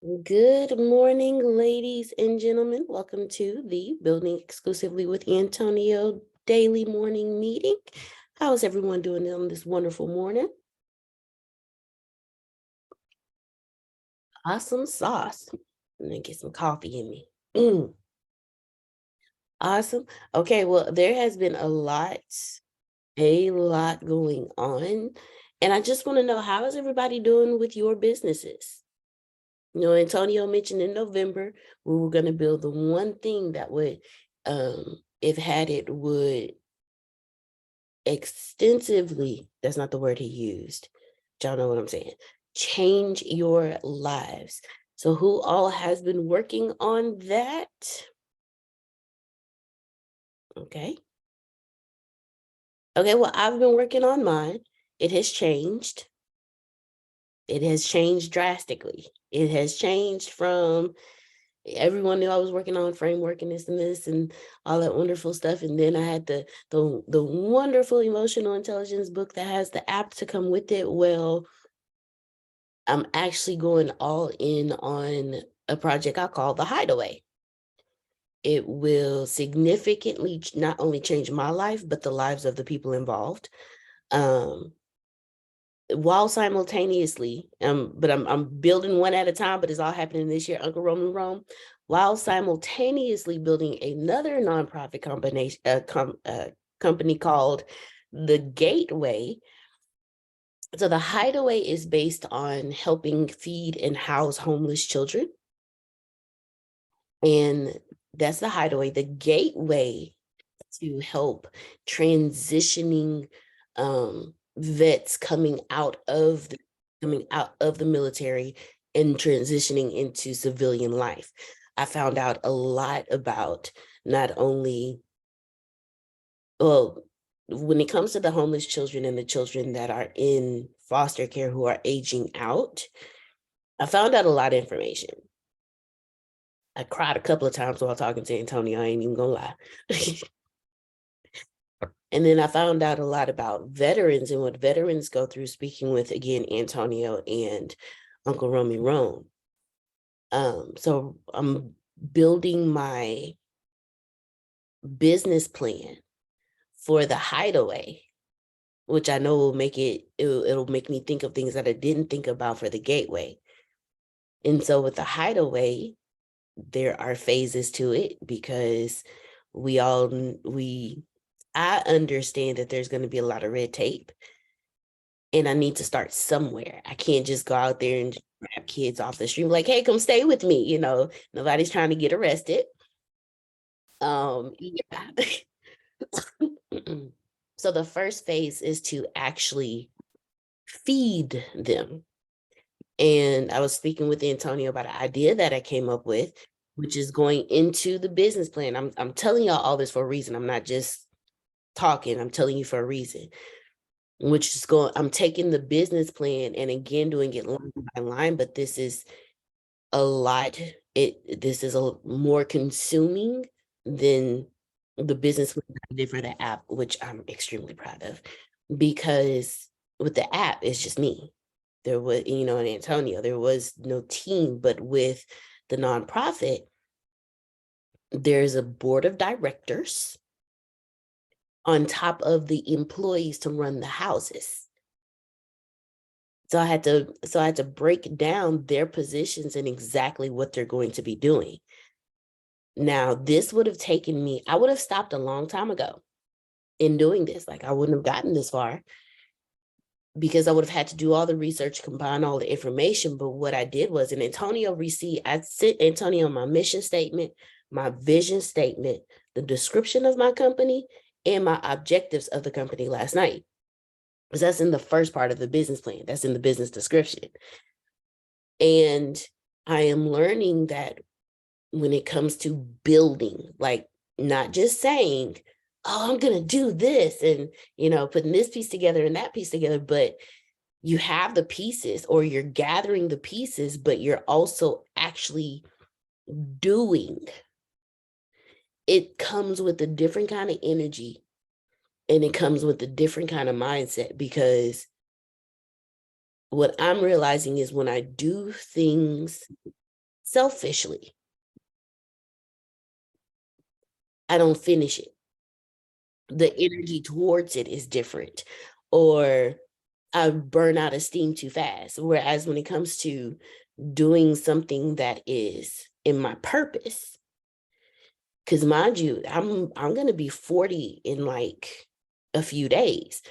Good morning, ladies and gentlemen. Welcome to the Building Exclusively with Antonio daily morning meeting. How's everyone doing on this wonderful morning? Awesome sauce. Let me get some coffee in me. Awesome. Okay, well, there has been a lot going on. And I just want to know, how is everybody doing with your businesses? Antonio mentioned in November we were going to build the one thing that would, if had it, would extensively, that's not the word he used. Y'all know what I'm saying. Change your lives. So who all has been working on that? Okay. Okay, well, I've been working on mine. It has changed. It has changed drastically. It has changed from everyone knew I was working on framework and this and all that wonderful stuff. And then I had the wonderful emotional intelligence book that has the app to come with it. Well, I'm actually going all in on a project I call the Hideaway. It will significantly not only change my life, but the lives of the people involved. While simultaneously, but I'm building one at a time, but it's all happening this year, Uncle Roman Rome, while simultaneously building another nonprofit company called The Gateway. So the Hideaway is based on helping feed and house homeless children. And that's the Hideaway. The Gateway to help transitioning vets coming out of the military and transitioning into civilian life. I found out a lot about not only, well, when it comes to the homeless children and the children that are in foster care who are aging out, I found out a lot of information. I cried a couple of times while talking to Antonio, I ain't even gonna lie. And then I found out a lot about veterans and what veterans go through, speaking with, again, Antonio and Uncle Romy Rome. So I'm building my business plan for the Hideaway, which I know will it'll make me think of things that I didn't think about for the Gateway. And so with the Hideaway, there are phases to it because I understand that there's going to be a lot of red tape. And I need to start somewhere. I can't just go out there and just grab kids off the street like, hey, come stay with me. Nobody's trying to get arrested. Yeah. So the first phase is to actually feed them. And I was speaking with Antonio about an idea that I came up with, which is going into the business plan. I'm telling y'all all this for a reason. I'm not just talking. I'm telling you for a reason. I'm taking the business plan and again doing it line by line, but this is a lot. This is a more consuming than the business plan I did for the app, which I'm extremely proud of, because with the app, it's just me. There was, and Antonio, there was no team, but with the nonprofit, there's a board of directors on top of the employees to run the houses. So I had to break down their positions and exactly what they're going to be doing. Now, this would have taken me, I would have stopped a long time ago in doing this. Like I wouldn't have gotten this far because I would have had to do all the research, combine all the information. But what I did was, I sent Antonio my mission statement, my vision statement, the description of my company, and my objectives of the company last night. Because that's in the first part of the business plan. That's in the business description. And I am learning that when it comes to building, like not just saying, oh, I'm going to do this and, putting this piece together and that piece together, but you have the pieces or you're gathering the pieces, but you're also actually doing. It comes with a different kind of energy and it comes with a different kind of mindset, because what I'm realizing is when I do things selfishly, I don't finish it. The energy towards it is different, or I burn out of steam too fast. Whereas when it comes to doing something that is in my purpose, because mind you, I'm gonna be 40 in like a few days.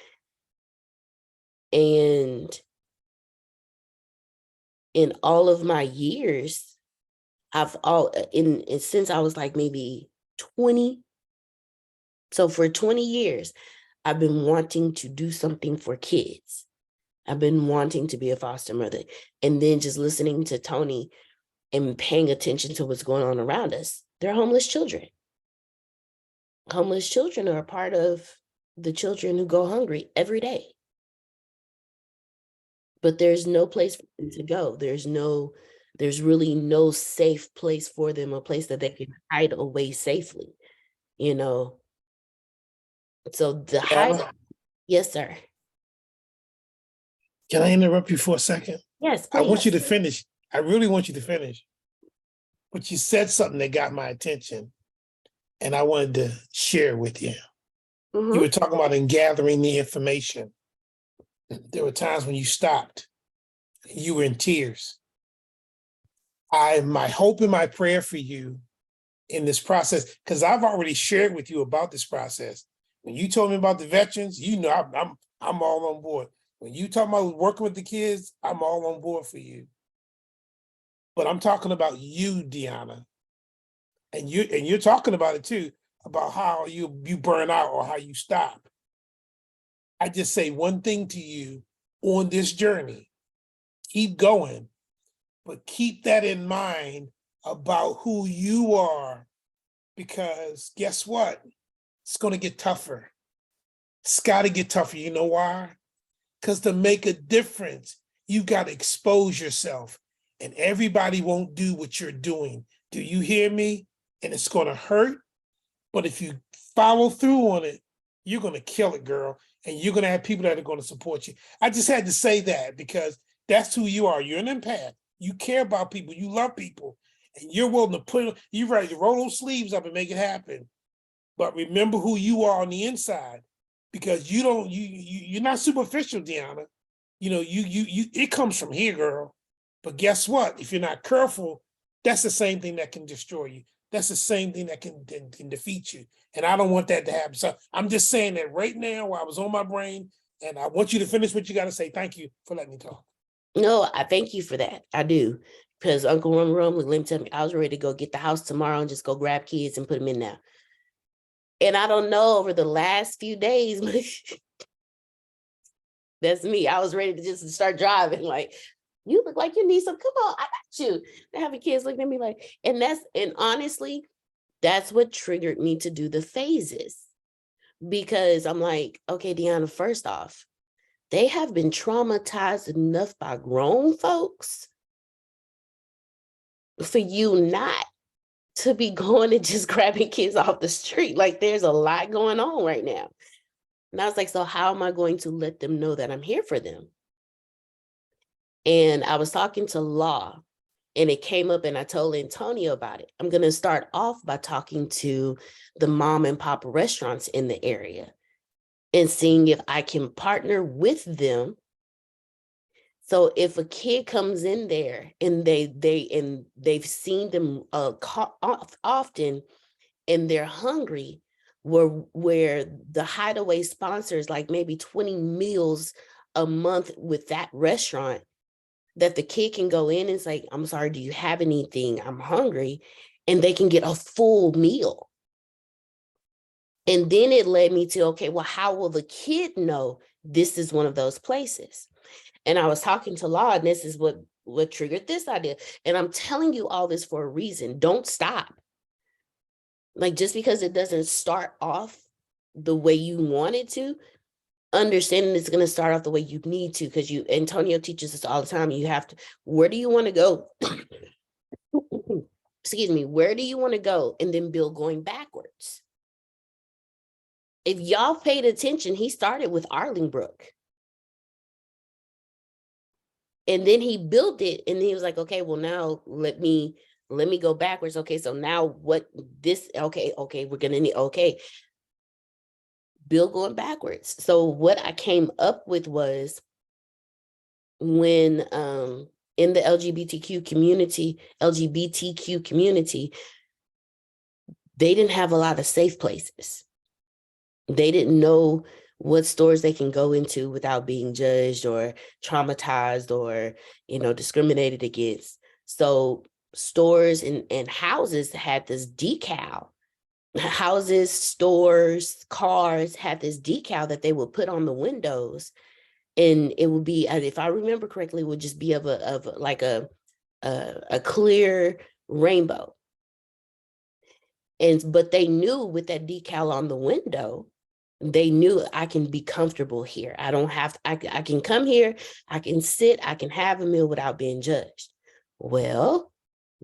And in all of my years, since I was like maybe 20. So for 20 years, I've been wanting to do something for kids. I've been wanting to be a foster mother. And then just listening to Tony and paying attention to what's going on around us, they're homeless children. Homeless children are a part of the children who go hungry every day. But there's no place for them to go. There's really no safe place for them, a place that they can hide away safely, you know. So the hide, Anna, yes, sir. can I interrupt you for a second? Yes, I want you please. to finish. I really want you to finish. But you said something that got my attention, and I wanted to share with you. You were talking about in gathering the information. There were times when you stopped. You were in tears. My hope and my prayer for you in this process, because I've already shared with you about this process. When you told me about the veterans, you know I'm all on board. When you talk about working with the kids, I'm all on board for you. But I'm talking about you, Deanna, and you're talking about it too, about how you burn out or how you stop. I just say one thing to you on this journey: keep going, but keep that in mind about who you are, because guess what? It's going to get tougher. It's got to get tougher. You know why? Because to make a difference, you got to expose yourself, and everybody won't do what you're doing. Do you hear me? And it's going to hurt. But if you follow through on it, you're going to kill it, girl. And you're going to have people that are going to support you. I just had to say that because that's who you are. You're an empath. You care about people. You love people. And you're willing to you're ready to roll those sleeves up and make it happen. But remember who you are on the inside, because you're not superficial, Deanna. You know, it comes from here, girl. But guess what? If you're not careful, that's the same thing that can destroy you. That's the same thing that can defeat you. And I don't want that to happen. So I'm just saying that right now while I was on my brain, and I want you to finish what you got to say. Thank you for letting me talk. No, I thank you for that. I do. Because Uncle Rum let me tell me, I was ready to go get the house tomorrow and just go grab kids and put them in there. And I don't know, over the last few days, that's me. I was ready to just start driving. Like, you look like you need some. Come on, I got you. And having kids looking at me like, and honestly, that's what triggered me to do the phases. Because I'm like, okay, Deanna, first off, they have been traumatized enough by grown folks for you not to be going and just grabbing kids off the street. Like, there's a lot going on right now. And I was like, so how am I going to let them know that I'm here for them? And I was talking to Law, and it came up, and I told Antonio about it. I'm going to start off by talking to the mom and pop restaurants in the area and seeing if I can partner with them. So if a kid comes in there and they've seen them often, and they're hungry, where the hideaway sponsors like maybe 20 meals a month with that restaurant, that the kid can go in and say, I'm sorry, do you have anything? I'm hungry. And they can get a full meal. And then it led me to, okay, well, how will the kid know this is one of those places? And I was talking to Law, and this is what triggered this idea. And I'm telling you all this for a reason. Don't stop. Like, just because it doesn't start off the way you want it to, understanding it's going to start off the way you need to, because Antonio teaches us all the time. You have to, where do you want to go? Excuse me, where do you want to go? And then build going backwards. If y'all paid attention, he started with Arlingbrook. And then he built it, and he was like, okay, well, now let me let me go backwards. Okay, so now what this, okay, we're gonna need, okay, Bill going backwards. So what I came up with was when in the LGBTQ community, they didn't have a lot of safe places. They didn't know what stores they can go into without being judged or traumatized or, discriminated against. So stores and houses had this decal. Houses, stores, cars had this decal that they would put on the windows, and it would be, if I remember correctly, it would just be of a clear rainbow. But they knew with that decal on the window, they knew I can be comfortable here. I don't have, I can come here, I can sit, I can have a meal without being judged. Well,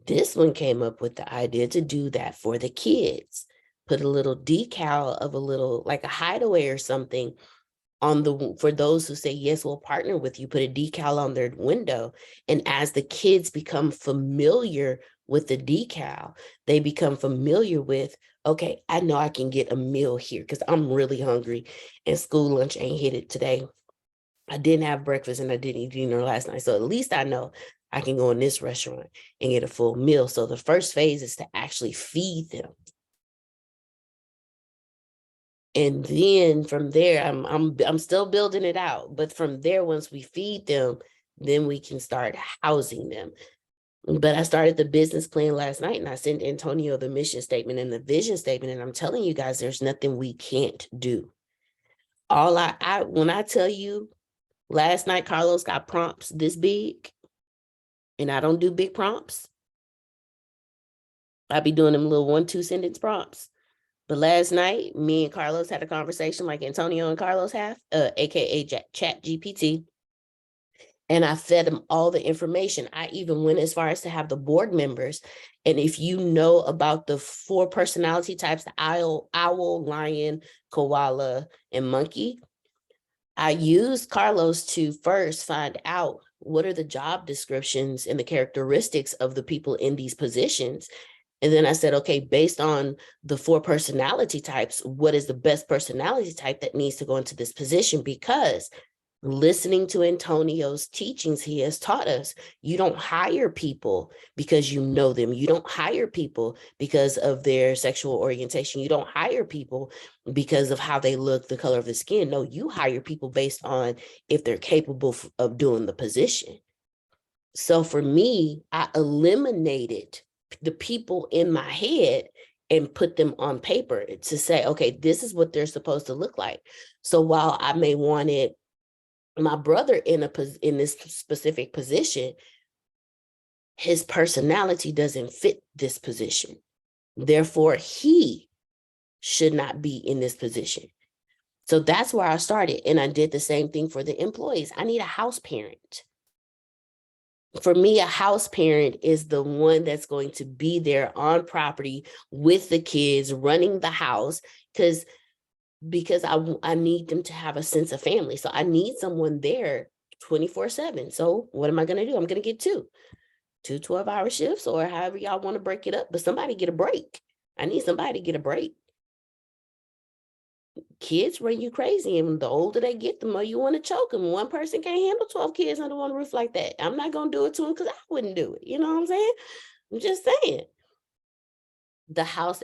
this one came up with the idea to do that for the kids. Put a little decal of a little, like a hideaway or something on for those who say, yes, we'll partner with you, put a decal on their window. And as the kids become familiar with the decal, they become familiar with, okay, I know I can get a meal here because I'm really hungry and school lunch ain't hit it today. I didn't have breakfast and I didn't eat dinner last night. So at least I know I can go in this restaurant and get a full meal. So the first phase is to actually feed them. And then from there, I'm still building it out. But from there, once we feed them, then we can start housing them. But I started the business plan last night and I sent Antonio the mission statement and the vision statement. And I'm telling you guys, there's nothing we can't do. All when I tell you last night, Carlos got prompts this big, and I don't do big prompts. I be doing them little 1-2 sentence prompts. But last night, me and Carlos had a conversation like Antonio and Carlos have, aka ChatGPT. And I fed them all the information. I even went as far as to have the board members. And if you know about the 4 personality types, the owl, lion, koala, and monkey, I used Carlos to first find out what are the job descriptions and the characteristics of the people in these positions. And then I said, okay, based on the 4 personality types, what is the best personality type that needs to go into this position? Because listening to Antonio's teachings, he has taught us, you don't hire people because you know them. You don't hire people because of their sexual orientation. You don't hire people because of how they look, the color of the skin. No, you hire people based on if they're capable of doing the position. So for me, I eliminated the people in my head and put them on paper to say, okay, this is what they're supposed to look like. So while I may want it, my brother in this specific position, his personality doesn't fit this position. Therefore, he should not be in this position. So that's where I started. And I did the same thing for the employees. I need a house parent. For me, a house parent is the one that's going to be there on property with the kids, running the house, because I need them to have a sense of family. So I need someone there 24/7. So what am I going to do? I'm going to get two 12-hour shifts, or however y'all want to break it up, but somebody get a break. I need somebody to get a break. Kids run you crazy, and the older they get, the more you want to choke them. One person can't handle 12 kids under one roof like that. I'm not going to do it to them because I wouldn't do it. You know what I'm saying? I'm just saying. The house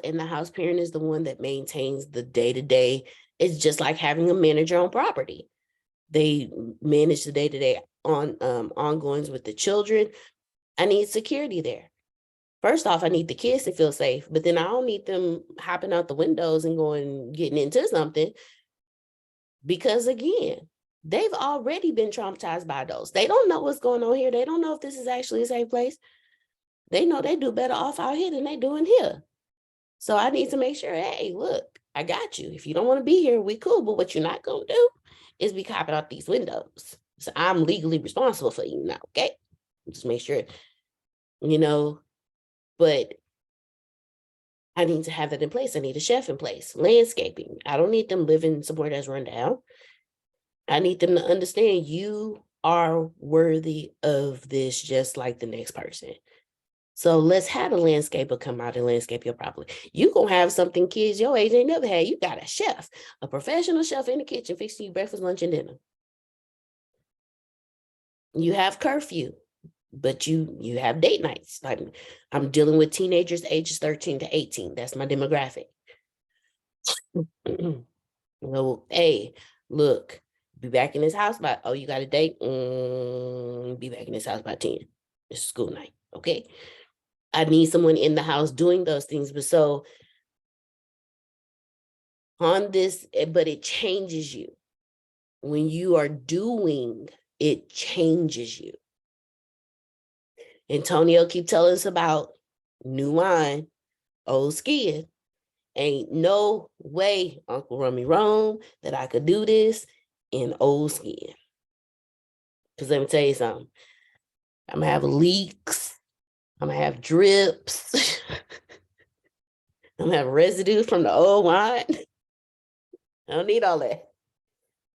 parent is the one that maintains the day-to-day. It's just like having a manager on property. They manage the day-to-day ongoings with the children. I need security there. First off, I need the kids to feel safe, but then I don't need them hopping out the windows and getting into something, because again, they've already been traumatized by adults. They don't know what's going on here. They don't know if this is actually a safe place. They know they do better off out here than they do in here. So I need to make sure, hey, look, I got you. If you don't want to be here, we cool. But what you're not going to do is be hopping out these windows. So I'm legally responsible for you now, okay? Just make sure, but I need to have that in place. I need a chef in place, landscaping. I don't need them living somewhere that's run down. I need them to understand you are worthy of this just like the next person. So let's have a landscaper come out and landscape your property. You gonna have something kids your age ain't never had. You got a chef, a professional chef in the kitchen fixing you breakfast, lunch, and dinner. You have curfew, but you have date nights. Like I'm dealing with teenagers ages 13 to 18. That's my demographic. Well, hey, look, be back in this house by, oh, you got a date? Be back in this house by 10. It's school night, okay? I need someone in the house doing those things. But so on this, but it changes you. When you are doing, it changes you. Antonio keep telling us about new wine, old skin. Ain't no way, Uncle Rummy Rome, that I could do this in old skin. Because let me tell you something. I'm gonna have leaks. I'm gonna have drips. I'm gonna have residue from the old wine. I don't need all that.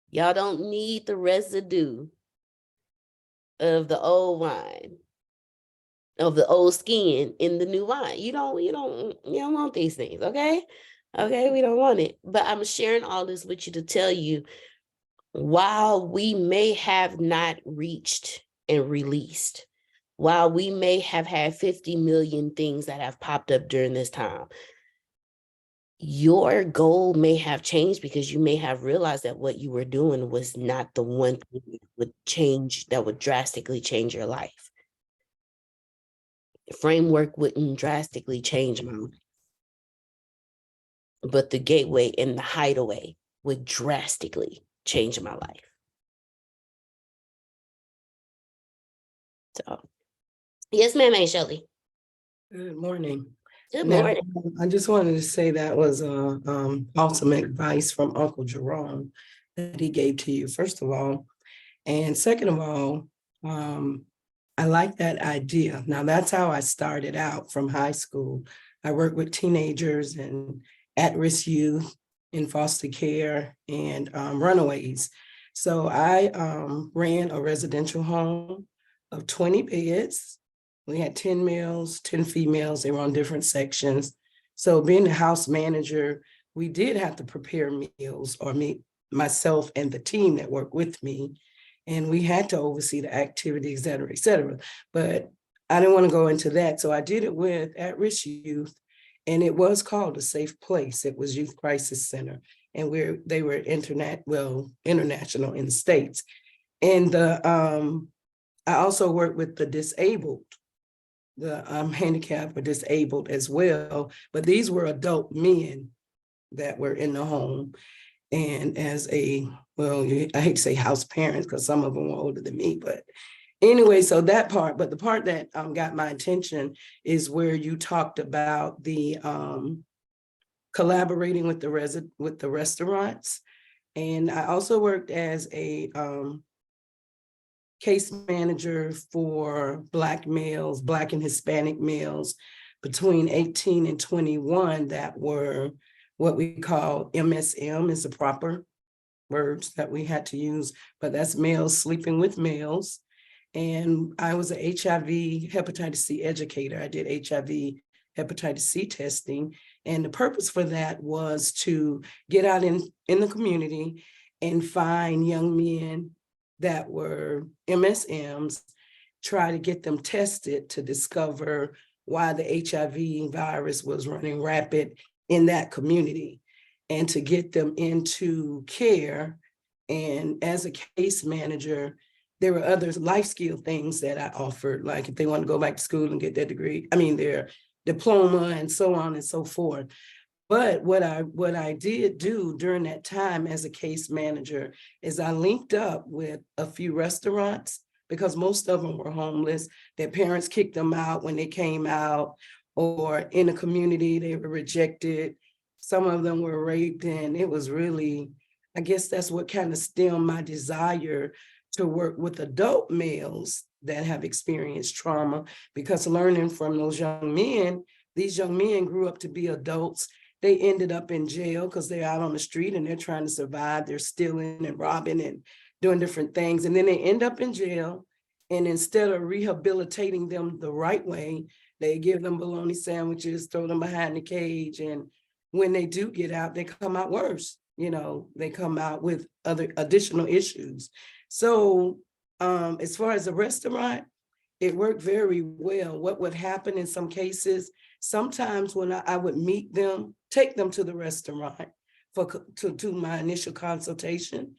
Y'all don't need the residue of the old wine, of the old skin in the new wine. You don't want these things, okay? Okay, we don't want it. But I'm sharing all this with you to tell you, while we may have not reached and released, while we may have had 50 million things that have popped up during this time, your goal may have changed because you may have realized that what you were doing was not the one thing that would drastically change your life. The framework wouldn't drastically change my life, but the gateway and the hideaway would drastically change my life. So, yes, ma'am, Aunt Shirley. Good morning. Good Now, morning. I just wanted to say that was awesome advice from Uncle Jerome that he gave to you, first of all. And second of all, I like that idea. Now, that's how I started out from high school. I worked with teenagers and at-risk youth in foster care and runaways. So I ran a residential home of 20 beds. We had 10 males, 10 females. They were on different sections. So being the house manager, we did have to prepare meals, or myself and the team that worked with me. And we had to oversee the activity, et cetera, et cetera. But I didn't want to go into that. So I did it with at-risk youth. And it was called a safe place. It was Youth Crisis Center. And they were international in the States. And I also worked with the disabled, the handicapped or disabled as well. But these were adult men that were in the home. And as I hate to say house parents because some of them were older than me, but anyway, so that part, but the part that got my attention is where you talked about the collaborating with the restaurants. And I also worked as a case manager for Black males, Black and Hispanic males between 18 and 21 that were what we call MSM is the proper words that we had to use, but that's males sleeping with males. And I was an HIV hepatitis C educator. I did HIV hepatitis C testing. And the purpose for that was to get out in the community and find young men that were MSMs, try to get them tested to discover why the HIV virus was running rapid in that community and to get them into care. And as a case manager, there were other life skill things that I offered, like if they want to go back to school and get their their diploma and so on and so forth. But what I did do during that time as a case manager is I linked up with a few restaurants because most of them were homeless. Their parents kicked them out when they came out, or in the community, they were rejected. Some of them were raped, and it was really, I guess that's what kind of stemmed my desire to work with adult males that have experienced trauma, because learning from those young men, these young men grew up to be adults. They ended up in jail because they're out on the street and they're trying to survive. They're stealing and robbing and doing different things. And then they end up in jail. And instead of rehabilitating them the right way, they give them bologna sandwiches, throw them behind the cage. And when they do get out, they come out worse. You know, they come out with other additional issues. So as far as the restaurant, it worked very well. What would happen in some cases, sometimes when I would meet them, take them to the restaurant to my initial consultation,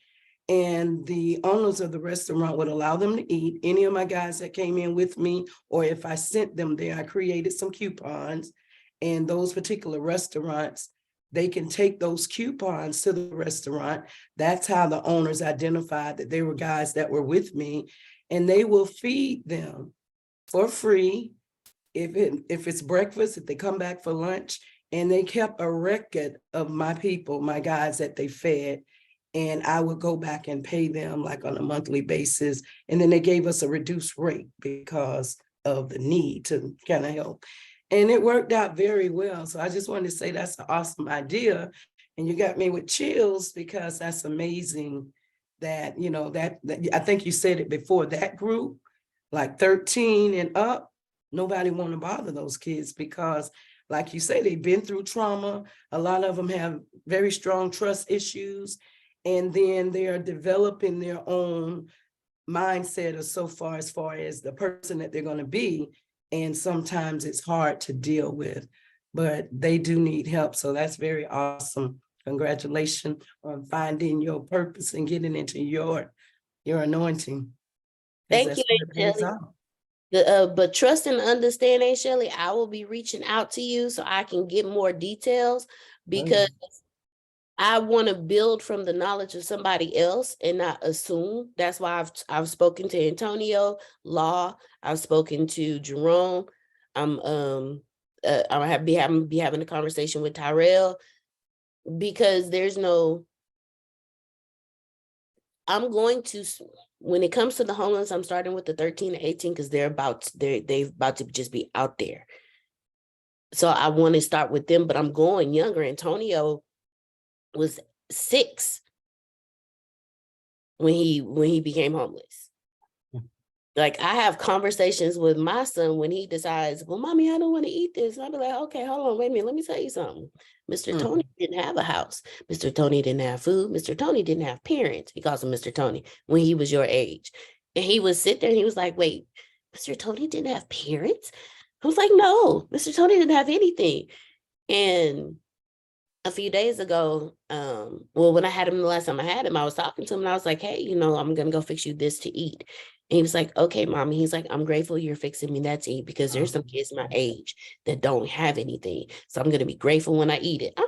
and the owners of the restaurant would allow them to eat. Any of my guys that came in with me, or if I sent them there, I created some coupons, and those particular restaurants, they can take those coupons to the restaurant. That's how the owners identified that they were guys that were with me, and they will feed them for free if it's breakfast, if they come back for lunch. And they kept a record of my people, my guys that they fed, and I would go back and pay them like on a monthly basis. And then they gave us a reduced rate because of the need to kind of help. And it worked out very well. So I just wanted to say that's an awesome idea. And you got me with chills, because that's amazing that, you know, that I think you said it before, that group, like 13 and up, nobody want to bother those kids, because like you say, they've been through trauma. A lot of them have very strong trust issues. And then they are developing their own mindset as far as the person that they're going to be. And sometimes it's hard to deal with, but they do need help. So that's very awesome. Congratulations on finding your purpose and getting into your anointing. Thank you, Shelley. But trust and understand, Shelley, I will be reaching out to you so I can get more details, because I want to build from the knowledge of somebody else and not assume. That's why I've spoken to Antonio, Law. I've spoken to Jerome. I'm be having a conversation with Tyrell, because I'm going to, when it comes to the homeless, I'm starting with the 13 to 18, because they've about to just be out there. So I want to start with them, but I'm going younger. Antonio was 6 when he became homeless. Like, I have conversations with my son when he decides, well, mommy, I don't want to eat this. And I'll be like, okay, hold on, wait a minute. Let me tell you something. Mr. Tony didn't have a house. Mr. Tony didn't have food. Mr. Tony didn't have parents. He calls him Mr. Tony when he was your age. And he would sit there and he was like, wait, Mr. Tony didn't have parents? I was like, no, Mr. Tony didn't have anything. And a few days ago, when I had him the last time I had him, I was talking to him and I was like, hey, I'm going to go fix you this to eat. And he was like, okay, mommy. He's like, I'm grateful you're fixing me that to eat, because there's some kids my age that don't have anything. So I'm going to be grateful when I eat it. I'm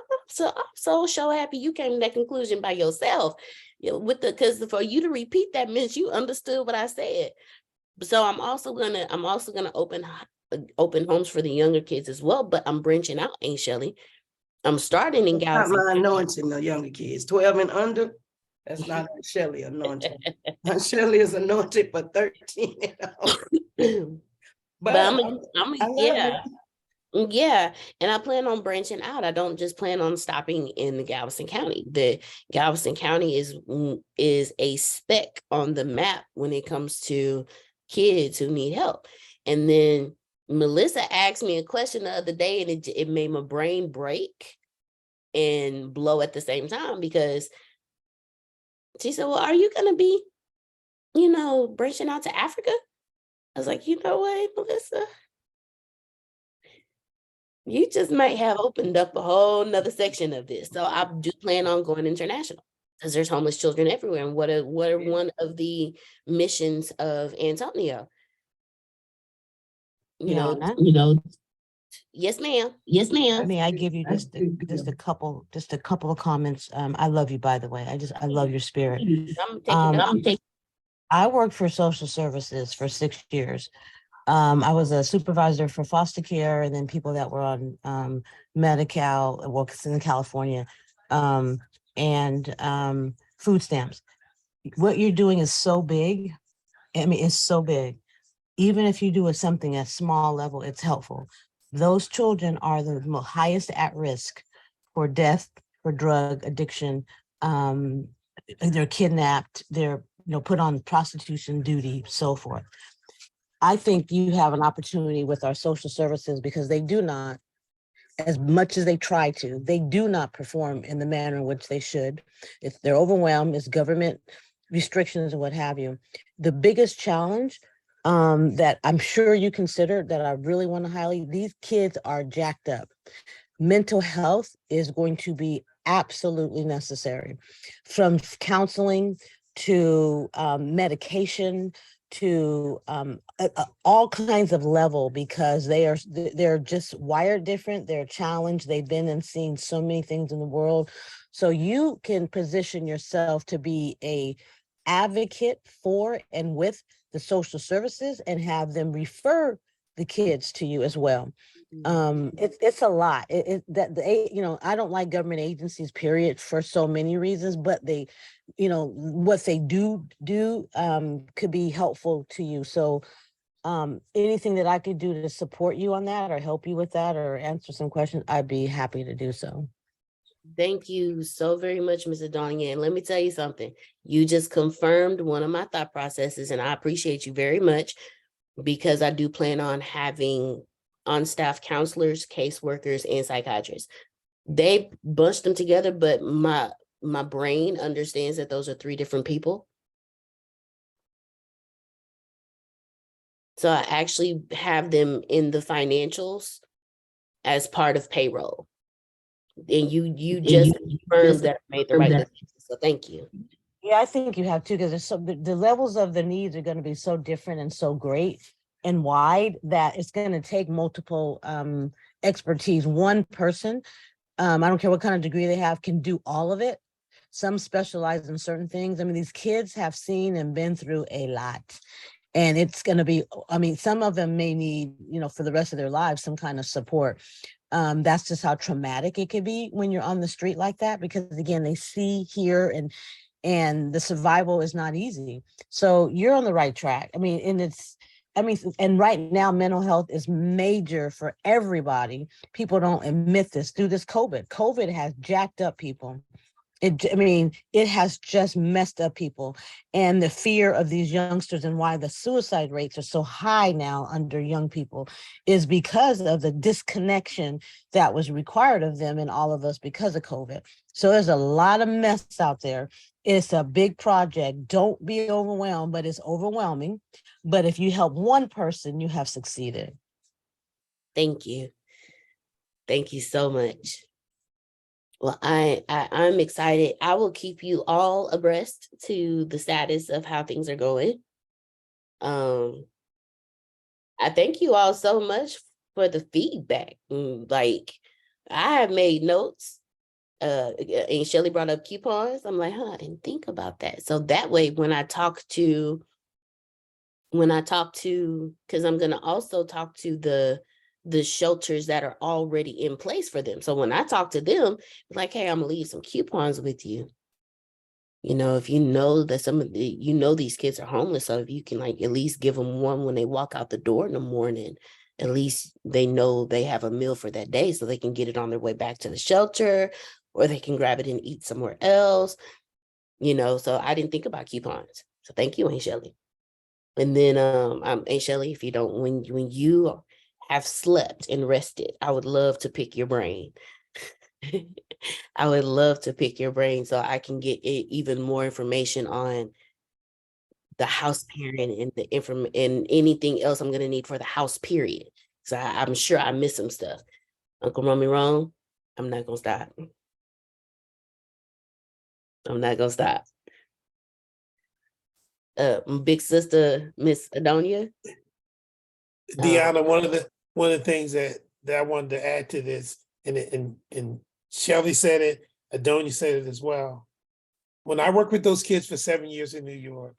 so happy you came to that conclusion by yourself. Because for you to repeat that means you understood what I said. So I'm also gonna open homes for the younger kids as well, but I'm branching out, Aunt Shelley. I'm starting in Galveston. Not my anointing, the younger kids, 12 and under. That's not Shelley anointing. Shelley is anointed for 13 and older. But yeah. And I plan on branching out. I don't just plan on stopping in the Galveston County. The Galveston County is a speck on the map when it comes to kids who need help. And then Melissa asked me a question the other day, and it made my brain break and blow at the same time, because she said, well, are you going to be, branching out to Africa? I was like, you know what, Melissa? You just might have opened up a whole nother section of this. So I do plan on going international, because there's homeless children everywhere. And what are one of the missions of Antonio? Yes, ma'am. Yes, ma'am. May I give you just a couple of comments? I love you, by the way. I love your spirit. I worked for social services for 6 years. I was a supervisor for foster care, and then people that were on Medi-Cal, well, in California, and food stamps. What you're doing is so big. I mean, it's so big. Even if you do something at small level, it's helpful. Those children are the highest at risk for death, for drug addiction. They're kidnapped, they're put on prostitution duty, so forth. I think you have an opportunity with our social services because they do not, as much as they try to, they do not perform in the manner in which they should. If they're overwhelmed, it's government restrictions and what have you. The biggest challenge that I'm sure you consider that I really want to highlight, these kids are jacked up. Mental health is going to be absolutely necessary, from counseling to medication to all kinds of level, because they're just wired different. They're challenged. They've been and seen so many things in the world. So you can position yourself to be a advocate for and with the social services and have them refer the kids to you as well. It's a lot. I don't like government agencies, period, for so many reasons, but they, what they do could be helpful to you. So anything that I could do to support you on that or help you with that or answer some questions, I'd be happy to do so. Thank you so very much, Ms. Adonia. And let me tell you something. You just confirmed one of my thought processes, and I appreciate you very much, because I do plan on having on-staff counselors, caseworkers, and psychiatrists. They bunched them together, but my brain understands that those are 3 different people. So I actually have them in the financials as part of payroll. And you just confirmed that I made the right decision. So thank you. Yeah, I think you have to, because the levels of the needs are going to be so different and so great and wide that it's going to take multiple expertise. One person, I don't care what kind of degree they have, can do all of it. Some specialize in certain things. I mean, these kids have seen and been through a lot. And it's going to be, some of them may need, for the rest of their lives, some kind of support. That's just how traumatic it could be when you're on the street like that, because again, they see, hear, and the survival is not easy. So you're on the right track. And right now, mental health is major for everybody. People don't admit this through this COVID. COVID has jacked up people. It has just messed up people. And the fear of these youngsters and why the suicide rates are so high now under young people is because of the disconnection that was required of them and all of us because of COVID. So there's a lot of mess out there. It's a big project. Don't be overwhelmed, but it's overwhelming. But if you help one person, you have succeeded. Thank you. Thank you so much. Well, I'm excited. I will keep you all abreast to the status of how things are going. I thank you all so much for the feedback. Like, I have made notes. And Shelly brought up coupons. I'm like, I didn't think about that. So that way, when I talk to, because I'm gonna also talk to the shelters that are already in place for them. So when I talk to them, like, hey, I'm gonna leave some coupons with you. If you know that these kids are homeless, so if you can at least give them one when they walk out the door in the morning, at least they know they have a meal for that day, so they can get it on their way back to the shelter, or they can grab it and eat somewhere else. So I didn't think about coupons. So thank you, Aunt Shelly. And then Aunt Shelly, if you don't, when you have slept and rested, I would love to pick your brain. I would love to pick your brain so I can get even more information on the house parent and the and anything else I'm gonna need for the house period. So I'm sure I missed some stuff. Uncle Run Me Wrong, I'm not gonna stop. I'm not gonna stop. Big sister, Miss Adonia. Deanna, one of the things that I wanted to add to this, and Shelby said it, Adonia said it as well. When I worked with those kids for 7 years in New York,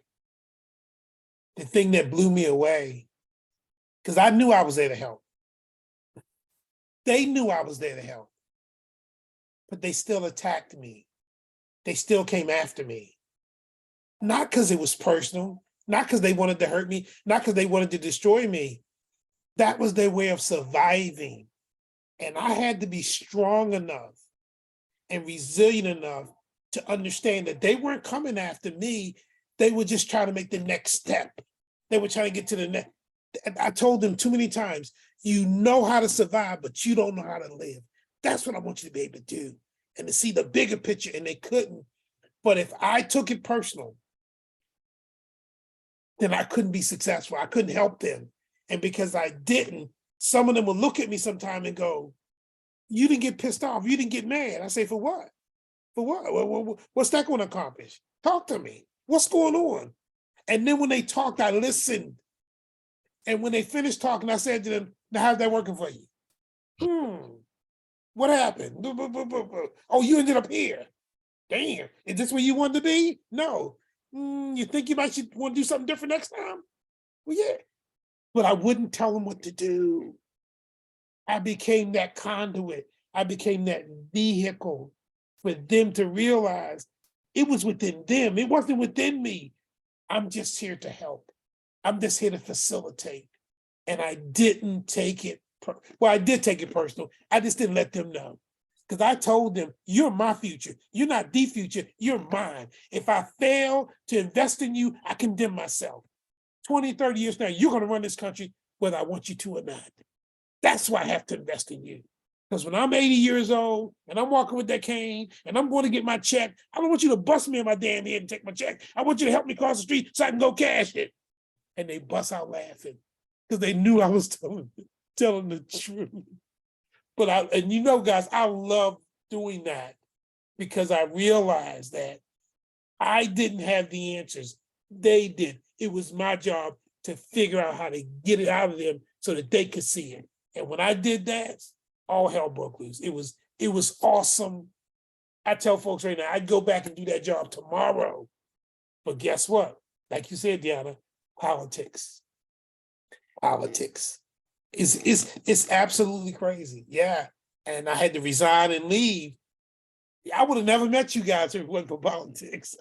the thing that blew me away, because I knew I was there to help. They knew I was there to help, but they still attacked me. They still came after me. Not because it was personal, not because they wanted to hurt me, not because they wanted to destroy me. That was their way of surviving. And I had to be strong enough and resilient enough to understand that they weren't coming after me. They were just trying to make the next step. They were trying to get to the next. And I told them too many times, you know how to survive, but you don't know how to live. That's what I want you to be able to do, and to see the bigger picture, and they couldn't. But if I took it personal, then I couldn't be successful. I couldn't help them. And because I didn't, some of them would look at me sometime and go, you didn't get pissed off. You didn't get mad. I say, for what? For what? What's that going to accomplish? Talk to me. What's going on? And then when they talked, I listened. And when they finished talking, I said to them, now how's that working for you? What happened? Oh, you ended up here. Damn, is this where you wanted to be? No. You think you might should want to do something different next time? Well, yeah. But I wouldn't tell them what to do. I became that conduit. I became that vehicle for them to realize it was within them. It wasn't within me. I'm just here to help. I'm just here to facilitate. And I didn't take it, well, I did take it personal. I just didn't let them know. Because I told them, you're my future. You're not the future, you're mine. If I fail to invest in you, I condemn myself. 20, 30 years now, you're gonna run this country whether I want you to or not. That's why I have to invest in you. Because when I'm 80 years old and I'm walking with that cane and I'm going to get my check, I don't want you to bust me in my damn head and take my check. I want you to help me cross the street so I can go cash it. And they bust out laughing because they knew I was telling the truth. But and you know, guys, I love doing that because I realized that I didn't have the answers. They did. It was my job to figure out how to get it out of them so that they could see it. And when I did that, all hell broke loose. It was awesome. I tell folks right now, I'd go back and do that job tomorrow. But guess what? Like you said, Deanna, politics. Politics. It's absolutely crazy. Yeah. And I had to resign and leave. I would have never met you guys if it wasn't for politics.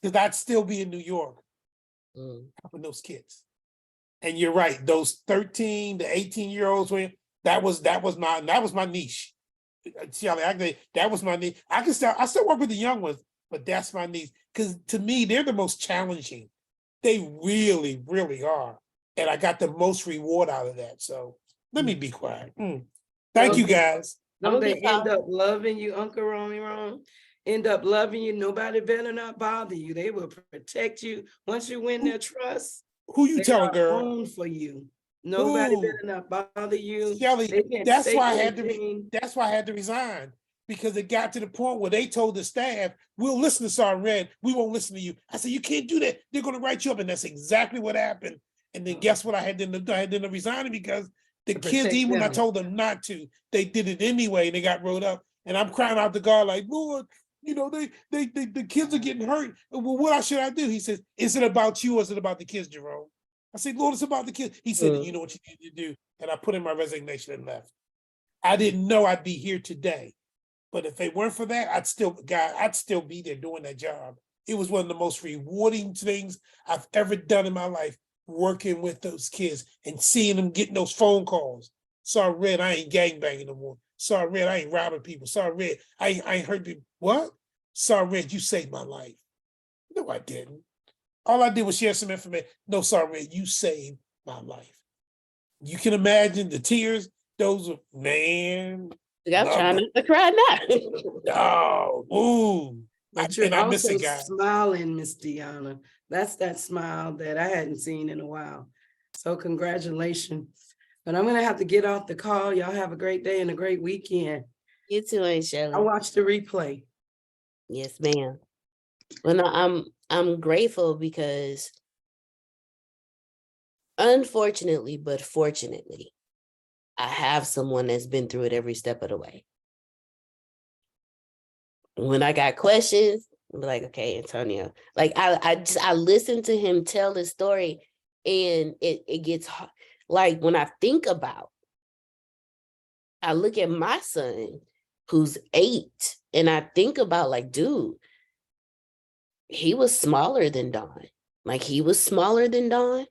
Because I'd still be in New York with those kids. And you're right, those 13 to 18-year-olds, that was my niche. That was my niche. I still work with the young ones, but that's my niche. Because to me, they're the most challenging. They really, really are. And I got the most reward out of that. So let me be quiet. Thank you, guys. Don't they end up loving you, Uncle Ron? End up loving you. Nobody better not bother you. They will protect you. Once you win their trust, who you telling, girl? On for you. Nobody better not bother you. Shelly, that's why I had to resign. Because it got to the point where they told the staff, we'll listen to Sergeant Red, we won't listen to you. I said, you can't do that. They're gonna write you up. And that's exactly what happened. And then guess what? I had to resign because the kids, even when I told them not to, they did it anyway and they got rolled up. And I'm crying out to God like, Lord, you know, the kids are getting hurt. Well, what should I do? He says, is it about you or is it about the kids, Jerome? I said, Lord, it's about the kids. He said, you know what you need to do. And I put in my resignation and left. I didn't know I'd be here today. But if they weren't for that, I'd still be there doing that job. It was one of the most rewarding things I've ever done in my life, working with those kids and seeing them getting those phone calls. Sorry, Red, I ain't gangbanging no more. Sorry, Red, I ain't robbing people. Sorry, Red, I ain't hurt people. What? Sorry, Red, you saved my life. No, I didn't. All I did was share some information. No, sorry, Red, you saved my life. You can imagine the tears. Those are, man. I'm trying not to cry now. But you're I miss also it, guys. smiling, Miss Deanna. That's that smile that I hadn't seen in a while. So congratulations. But I'm gonna have to get off the call. Y'all have a great day and a great weekend. You too, Aunt Shelley. I watched the replay. Yes, ma'am. Well, no, I'm grateful because unfortunately, but fortunately, I have someone that's been through it every step of the way. When I got questions, I'm like, okay, Antonio. Like I listened to him tell his story, and it gets hard. Like when I think about, I look at my son who's 8, and I think about like, dude, he was smaller than Don. Like he was smaller than Don.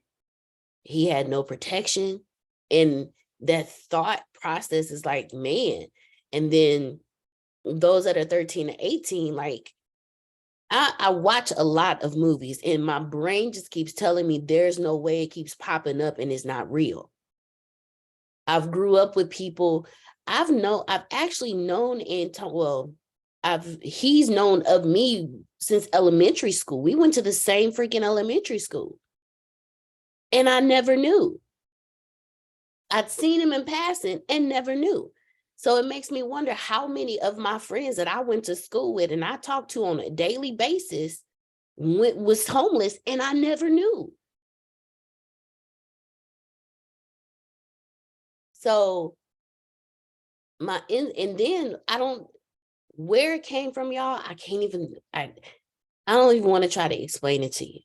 He had no protection. And that thought process is like, man. And then those that are 13 to 18, like I watch a lot of movies and my brain just keeps telling me there's no way it keeps popping up and it's not real. I've grew up with people I've actually known he's known of me since elementary school. We went to the same freaking elementary school. And I never knew. I'd seen him in passing and never knew. So it makes me wonder how many of my friends that I went to school with and I talked to on a daily basis was homeless and I never knew. So and then where it came from, y'all, I don't even want to try to explain it to you.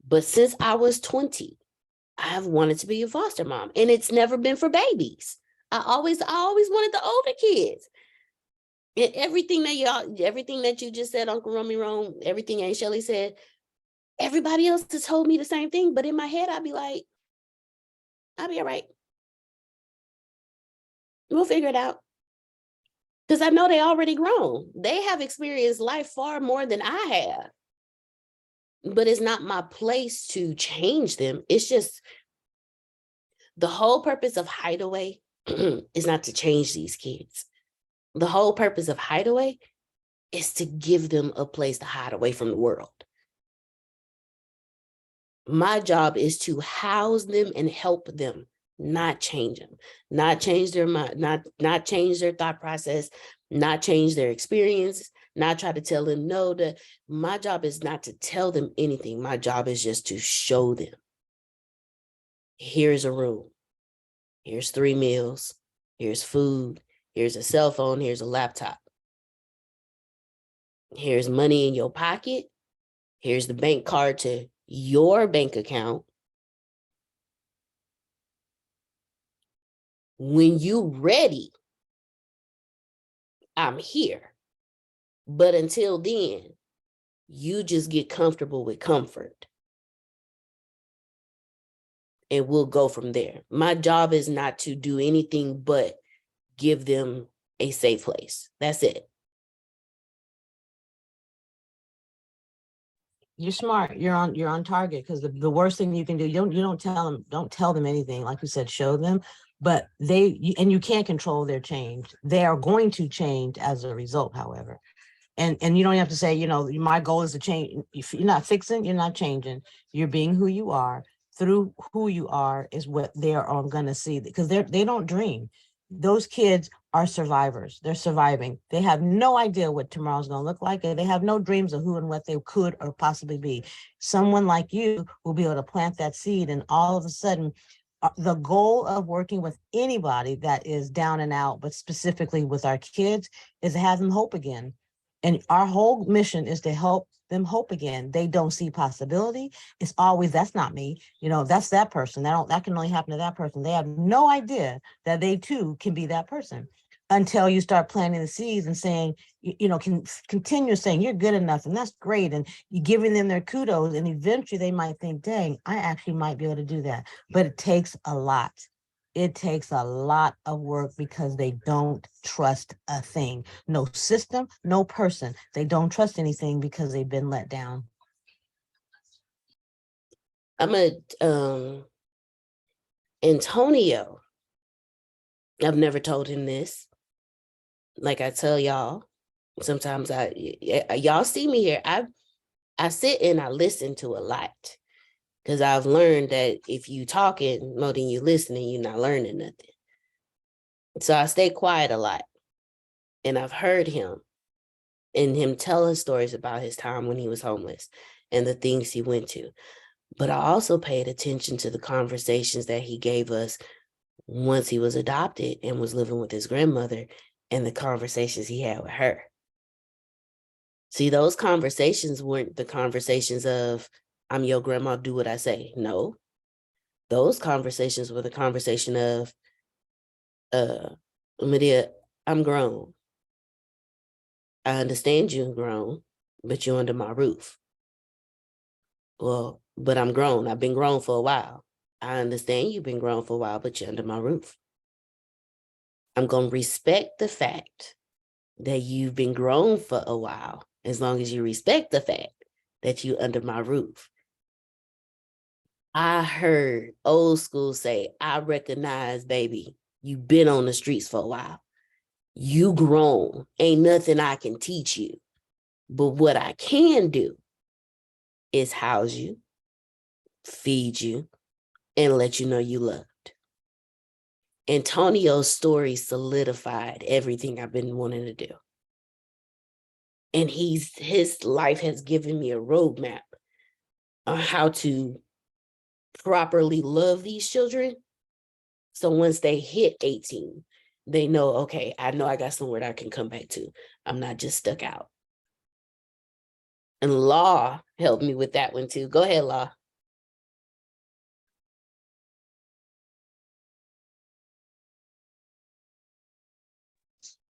But since I was 20, I've wanted to be a foster mom, and it's never been for babies. I always wanted the older kids. And everything that you just said, Uncle Romy Rome, everything Aunt Shelley said, everybody else has told me the same thing. But in my head, I'd be like, I'll be all right. We'll figure it out. Because I know they already grown. They have experienced life far more than I have. But it's not my place to change them. It's just the whole purpose of Hideaway is not to change these kids. The whole purpose of Hideaway is to give them a place to hide away from the world. My job is to house them and help them, not change them, not change their mind, not change their thought process, not change their experience, not try to tell them no. My job is not to tell them anything. My job is just to show them. Here's a room. Here's 3 meals. Here's food. Here's a cell phone. Here's a laptop. Here's money in your pocket. Here's the bank card to your bank account. When you ready, I'm here. But until then, you just get comfortable with comfort. And we'll go from there. My job is not to do anything but give them a safe place. That's it. You're smart. You're on target, because the worst thing you can do, you don't tell them anything. Like you said, show them, but you can't control their change. They are going to change as a result, however. And you don't have to say, my goal is to change. If you're not fixing, you're not changing. You're being who you are. Through who you are is what they're going to see, because they don't dream. Those kids are survivors. They're surviving. They have no idea what tomorrow's going to look like. And they have no dreams of who and what they could or possibly be. Someone like you will be able to plant that seed, and all of a sudden, the goal of working with anybody that is down and out, but specifically with our kids, is to have them hope again. And our whole mission is to help them hope again. They don't see possibility. It's always, that's not me. That's that person. That can only happen to that person. They have no idea that they too can be that person, until you start planting the seeds and saying, can continue saying you're good enough, and that's great. And you're giving them their kudos, and eventually they might think, dang, I actually might be able to do that. But it takes a lot. It takes a lot of work, because they don't trust a thing. No system, no person. They don't trust anything because they've been let down. Antonio, I've never told him this. Like I tell y'all, sometimes y'all see me here. I sit and I listen to a lot, because I've learned that if you talking more than you listening, you're not learning nothing. So I stay quiet a lot. And I've heard him tell us stories about his time when he was homeless and the things he went to. But I also paid attention to the conversations that he gave us once he was adopted and was living with his grandmother, and the conversations he had with her. See, those conversations weren't the conversations of, I'm your grandma, do what I say. No, those conversations were the conversation of, Medea, I'm grown. I understand you're grown, but you're under my roof. Well, but I'm grown. I've been grown for a while. I understand you've been grown for a while, but you're under my roof. I'm going to respect the fact that you've been grown for a while, as long as you respect the fact that you under my roof. I heard old school say, I recognize, baby, you been on the streets for a while. You grown. Ain't nothing I can teach you. But what I can do is house you, feed you, and let you know you loved. Antonio's story solidified everything I've been wanting to do. And his life has given me a roadmap on how to properly love these children. So once they hit 18, they know, okay, I know I got somewhere that I can come back to. I'm not just stuck out. And Law helped me with that one too. Go ahead, Law.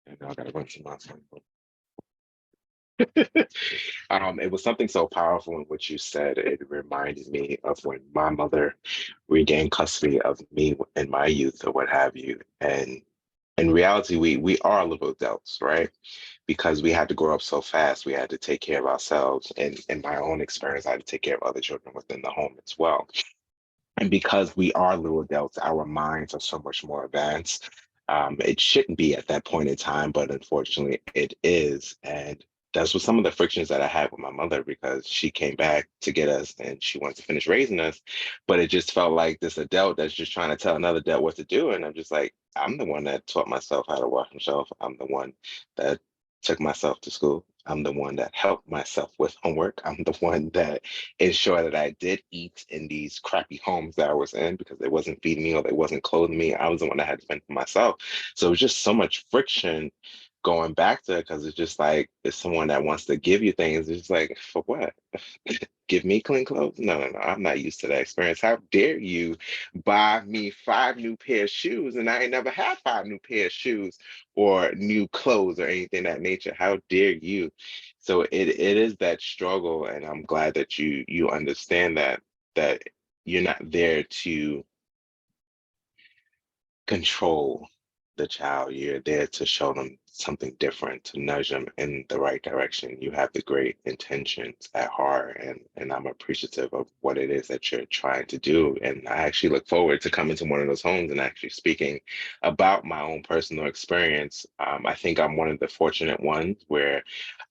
And I gotta run some my phone. It was something so powerful in what you said. It reminded me of when my mother regained custody of me in my youth or what have you. And in reality, we are little adults, right? Because we had to grow up so fast, we had to take care of ourselves. And in my own experience, I had to take care of other children within the home as well. And because we are little adults, our minds are so much more advanced. It shouldn't be at that point in time, but unfortunately it is. And that's what some of the frictions that I had with my mother, because she came back to get us and she wants to finish raising us. But it just felt like this adult that's just trying to tell another adult what to do. And I'm just like, I'm the one that taught myself how to wash myself. I'm the one that took myself to school. I'm the one that helped myself with homework. I'm the one that ensured that I did eat in these crappy homes that I was in because they wasn't feeding me or they wasn't clothing me. I was the one that had to fend for myself. So it was just so much friction going back to it because it's just like it's someone that wants to give you things. It's just like, for what? Give me clean clothes? No, no, no. I'm not used to that experience. How dare you buy me 5 new pair of shoes and I ain't never had 5 new pair of shoes or new clothes or anything of that nature. How dare you? So it is that struggle, and I'm glad that you understand that you're not there to control the child. You're there to show them something different, to nudge them in the right direction. You have the great intentions at heart, and I'm appreciative of what it is that you're trying to do. And I actually look forward to coming to one of those homes and actually speaking about my own personal experience. I think I'm one of the fortunate ones where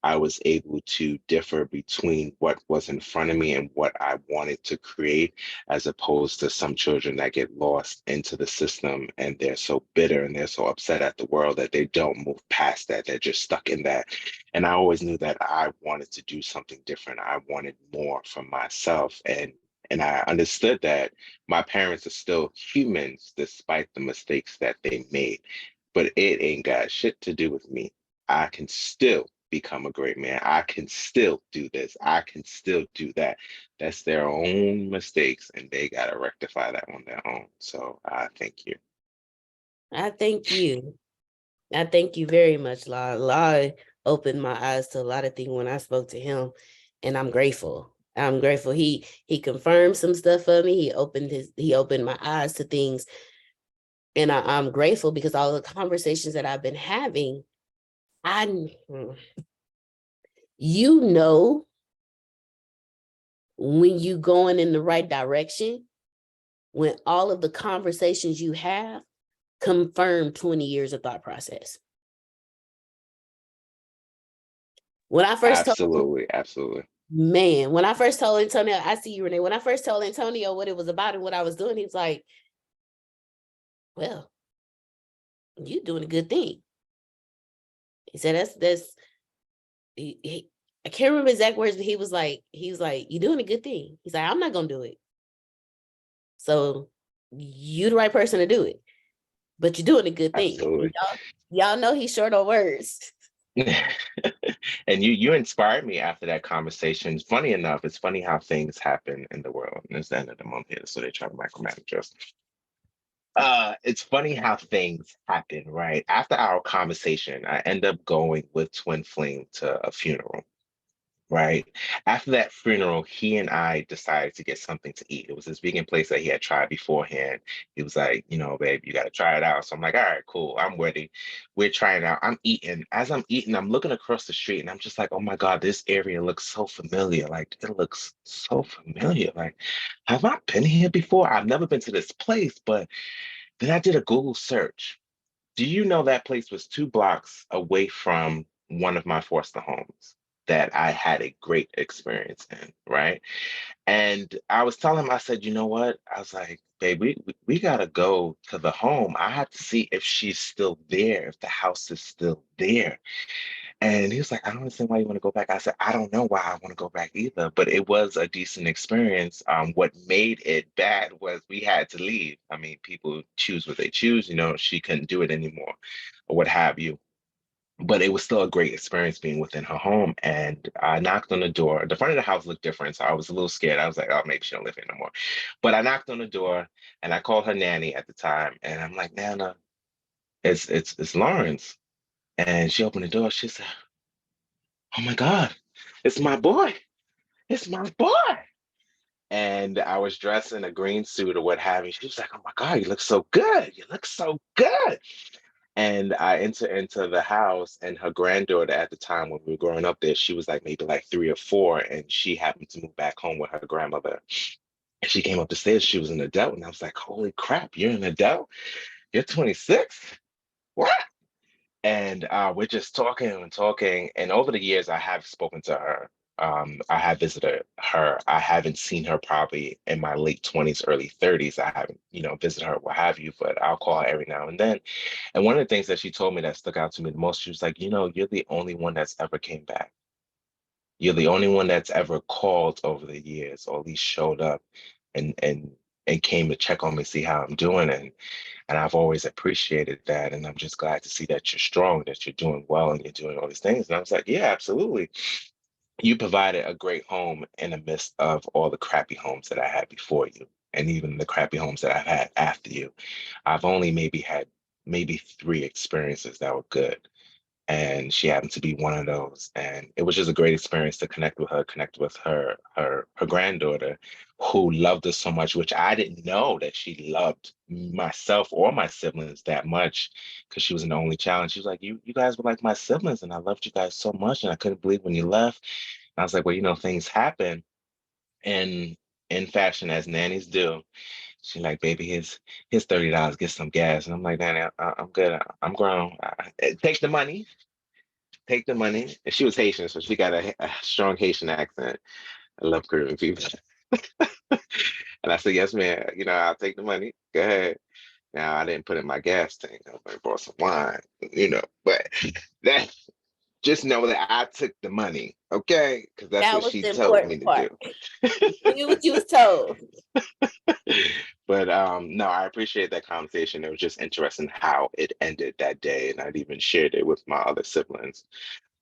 I was able to differ between what was in front of me and what I wanted to create, as opposed to some children that get lost into the system and they're so bitter and they're so upset at the world that they don't move past that. They're just stuck in that. And I always knew that I wanted to do something different. I wanted more from myself. And I understood that my parents are still humans despite the mistakes that they made. But it ain't got shit to do with me. I can still become a great man. I can still do this. I can still do that. That's their own mistakes, and they got to rectify that on their own. So I thank you. I thank you. I thank you very much, Law. Law opened my eyes to a lot of things when I spoke to him, and I'm grateful. I'm grateful. He confirmed some stuff for me. He opened my eyes to things, and I'm grateful because all the conversations that I've been having, you know, when you going in the right direction, when all of the conversations you have confirm 20 years of thought process. When I first Absolutely, absolutely. when I first told Antonio, I see you, Renee. When I first told Antonio what it was about and what I was doing, he was like, well, you doing a good thing. He said, I can't remember exact words, but he was like, you doing a good thing. He's like, I'm not going to do it. So you the right person to do it, but you're doing a good thing. Absolutely. Y'all know he's short on words. And you inspired me after that conversation. Funny enough, it's funny how things happen in the world. And it's the end of the month here, so they try to micromanage us. It's funny how things happen, right? After our conversation, I end up going with Twin Flame to a funeral, right? After that funeral, he and I decided to get something to eat. It was this vegan place that he had tried beforehand. He was like, you know, babe, you got to try it out. So I'm like, all right, cool. I'm ready. We're trying it out. I'm eating. As I'm eating, I'm looking across the street and I'm just like, oh my God, this area looks so familiar. Like, it looks so familiar. Like, have I been here before? I've never been to this place, but then I did a Google search. Do you know that place was 2 blocks away from one of my foster homes that I had a great experience in, right? And I was telling him, I said, you know what? I was like, babe, we gotta go to the home. I have to see if she's still there, if the house is still there. And he was like, I don't understand why you want to go back. I said, I don't know why I want to go back either, but it was a decent experience. What made it bad was we had to leave. I mean, people choose what they choose, you know, she couldn't do it anymore or what have you. But it was still a great experience being within her home. And I knocked on the door. The front of the house looked different, so I was a little scared. I was like, oh, maybe she don't live here no more. But I knocked on the door and I called her nanny at the time. And I'm like, Nana, it's Lawrence. And she opened the door. She said, oh my God, it's my boy. It's my boy. And I was dressed in a green suit or what have you. She was like, oh my God, you look so good. You look so good. And I enter into the house, and her granddaughter at the time when we were growing up there, she was like maybe like 3 or 4, and she happened to move back home with her grandmother. And she came up the stairs, she was an adult, and I was like, holy crap, you're an adult? You're 26? What? And we're just talking and talking. And over the years, I have spoken to her. I have visited her. I haven't seen her probably in my late 20s, early 30s. I haven't, you know, visited her, what have you, but I'll call her every now and then. And one of the things that she told me that stuck out to me the most, she was like, you know, you're the only one that's ever came back. You're the only one that's ever called over the years, or at least showed up and and came to check on me, see how I'm doing. And I've always appreciated that. And I'm just glad to see that you're strong, that you're doing well, and you're doing all these things. And I was like, yeah, absolutely. You provided a great home in the midst of all the crappy homes that I had before you, and even the crappy homes that I've had after you. I've only maybe had maybe 3 experiences that were good, and she happened to be one of those. And it was just a great experience to connect with her granddaughter, who loved us so much, which I didn't know that she loved myself or my siblings that much, because she was an only child. And she was like, you guys were like my siblings, and I loved you guys so much, and I couldn't believe when you left. And I was like, well, you know, things happen, and in fashion as nannies do. She's like, baby, here's $30, get some gas. And I'm like, Nanny, I'm good. I'm grown. Take the money. Take the money. And she was Haitian, so she got a strong Haitian accent. I love Caribbean people. And I said, yes, ma'am. You know, I'll take the money. Go ahead. Now, I didn't put in my gas tank. I bought some wine, you know, but that just know that I took the money, okay? Because that's That what was she the told me important to part. do. You knew what you was told. But no, I appreciate that conversation. It was just interesting how it ended that day. And I'd even shared it with my other siblings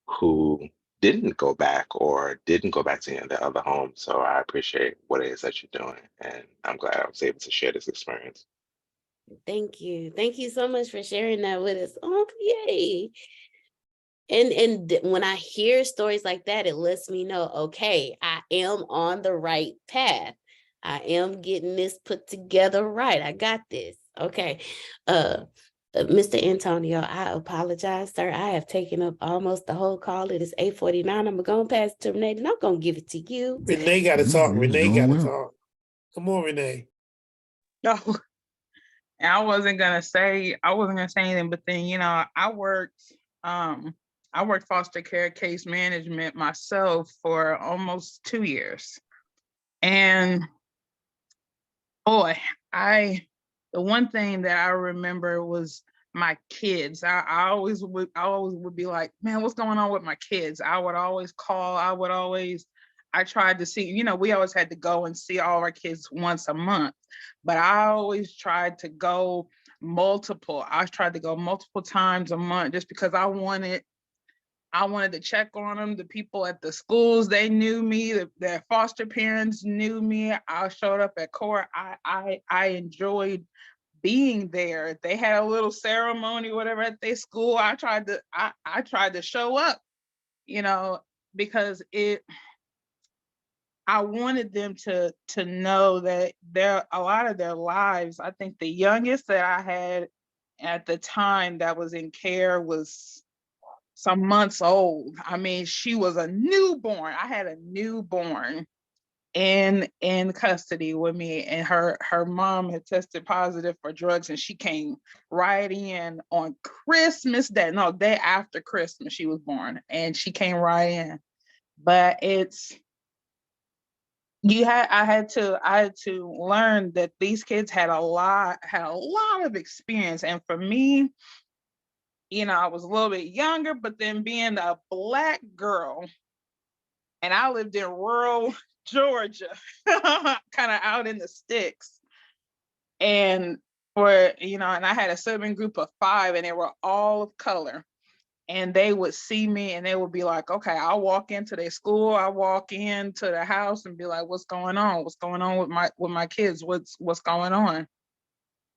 who didn't go back or didn't go back to any of the other homes. So I appreciate what it is that you're doing. And I'm glad I was able to share this experience. Thank you. Thank you so much for sharing that with us. Oh, yay. And when I hear stories like that, it lets me know, okay, I am on the right path. I am getting this put together right. I got this. Okay. Uh, Mr. Antonio, I apologize, sir. I have taken up almost the whole call. It is 8:49. I'm going to pass it to Renee, and I'm going to give it to you. Renee got to talk. Renee got to talk. Come on, Renee. No, I wasn't gonna say anything, but then I worked foster care case management myself for almost 2 years. And boy, the one thing that I remember was my kids. I always would be like, man, what's going on with my kids? I would always call, I tried to see, we always had to go and see all our kids once a month, but I always tried to go multiple. I tried to go multiple times a month just because I wanted to check on them. The people at the schools, they knew me. Their foster parents knew me. I showed up at court. I enjoyed being there. If they had a little ceremony, whatever, at their school, I tried to show up, you know. because I wanted them to know that a lot of their lives, I think the youngest that I had at the time that was in care was some months old. I mean, she was a newborn. I had a newborn in custody with me, and her mom had tested positive for drugs, and she came right in on Christmas Day. No, day after Christmas she was born, and she came right in. But I had to learn that these kids had a lot of experience. And for me, I was a little bit younger, but then being a Black girl, and I lived in rural Georgia, kind of out in the sticks. And and I had a sibling group of 5, and they were all of color. And they would see me and they would be like, okay, I'll walk into their school, I'll walk into the house and be like, what's going on? What's going on with my kids? What's going on?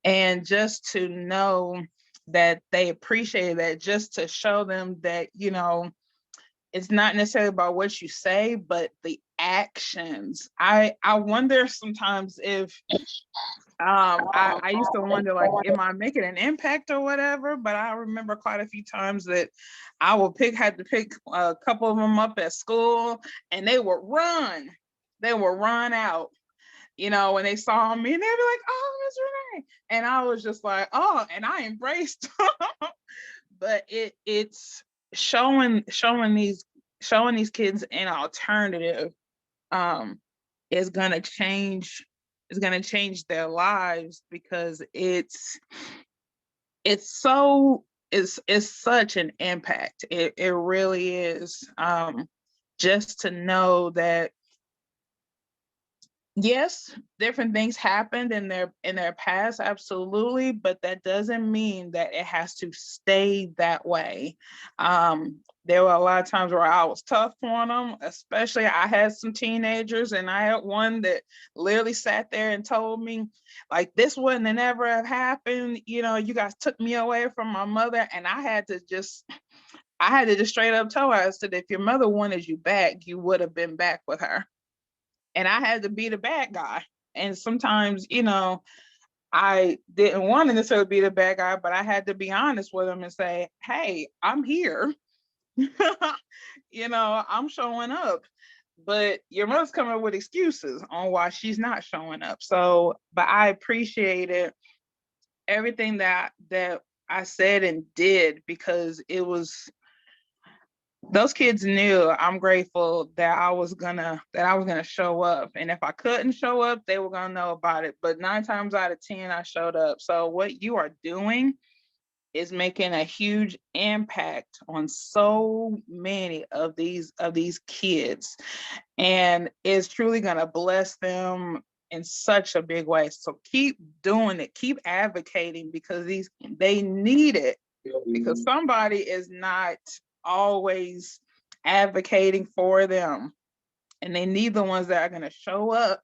And just to know that they appreciate that, just to show them that, it's not necessarily about what you say, but the actions. I wonder sometimes if I used to wonder, like, am I making an impact or whatever? But I remember quite a few times that I had to pick a couple of them up at school, and they would run. They would run out, when they saw me, and they'd be like, "Oh, Miss Renee," and I was just like, "Oh," and I embraced them. But it's showing these kids an alternative is gonna change their lives, because it's such an impact. It really is. Just to know that, yes, different things happened in their past, absolutely, but that doesn't mean that it has to stay that way. There were a lot of times where I was tough on them, especially I had some teenagers, and I had one that literally sat there and told me, like, this wouldn't have never have happened. You guys took me away from my mother, and I had to just straight up tell her, I said, if your mother wanted you back, you would have been back with her. And I had to be the bad guy. And sometimes, I didn't want to necessarily be the bad guy, but I had to be honest with them and say, hey, I'm here. I'm showing up. But your mother's coming up with excuses on why she's not showing up. So, but I appreciated everything that I said and did, because those kids knew. I'm grateful that I was gonna show up. And if I couldn't show up, they were gonna know about it. But 9 times out of 10, I showed up. So what you are doing is making a huge impact on so many of these kids. And it's truly gonna bless them in such a big way. So keep doing it, keep advocating, because they need it, because somebody is not always advocating for them, and they need the ones that are going to show up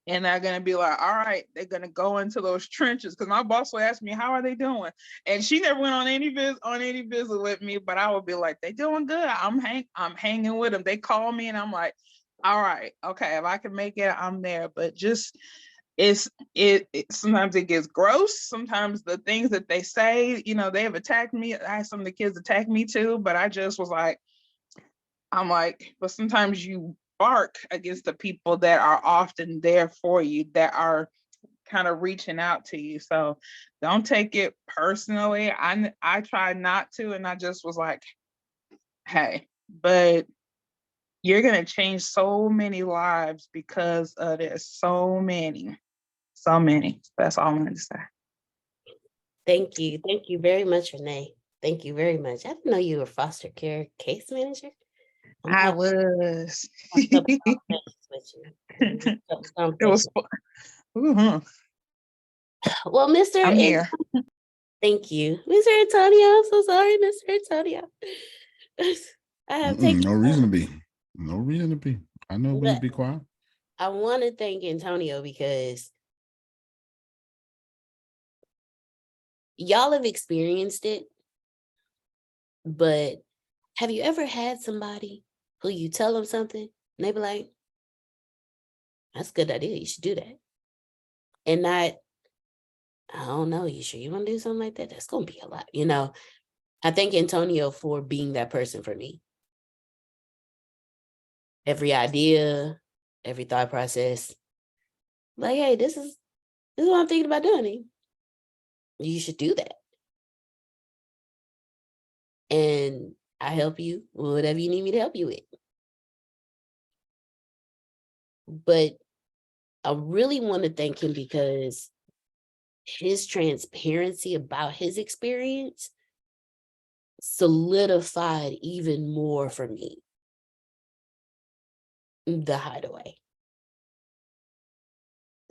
and they're going to be like, all right, they're going to go into those trenches. Because my boss will ask me, how are they doing? And she never went on any visit with me, but I would be like, they doing good. I'm hanging with them. They call me and I'm like, all right, okay, if I can make it, I'm there. But just sometimes it gets gross. Sometimes the things that they say, they have attacked me. I had some of the kids attack me too, but I just was like, but sometimes you bark against the people that are often there for you, that are kind of reaching out to you. So don't take it personally. I tried not to, and I just was like, hey, but you're going to change so many lives because of this. So many. That's all I'm going to say. Thank you. Thank you very much, Renee. Thank you very much. I didn't know you were foster care case manager. I was. It was fun. Mm-hmm. Well, Mr. I'm here. Thank you. Mr. Antonio, I'm so sorry, Mr. Antonio. I have taken no reason to be. No reason to be. I know when to be quiet. I want to thank Antonio because y'all have experienced it, but Have you ever had somebody who you tell them something and they be like, that's a good idea, you should do that. And not, I don't know, you sure you want to do something like that? That's going to be a lot, you know? I thank Antonio for being that person for me. Every idea, every thought process, like, hey, this is what I'm thinking about doing. You should do that. And I help you with whatever you need me to help you with. But I really want to thank him because his transparency about his experience solidified even more for me the hideaway.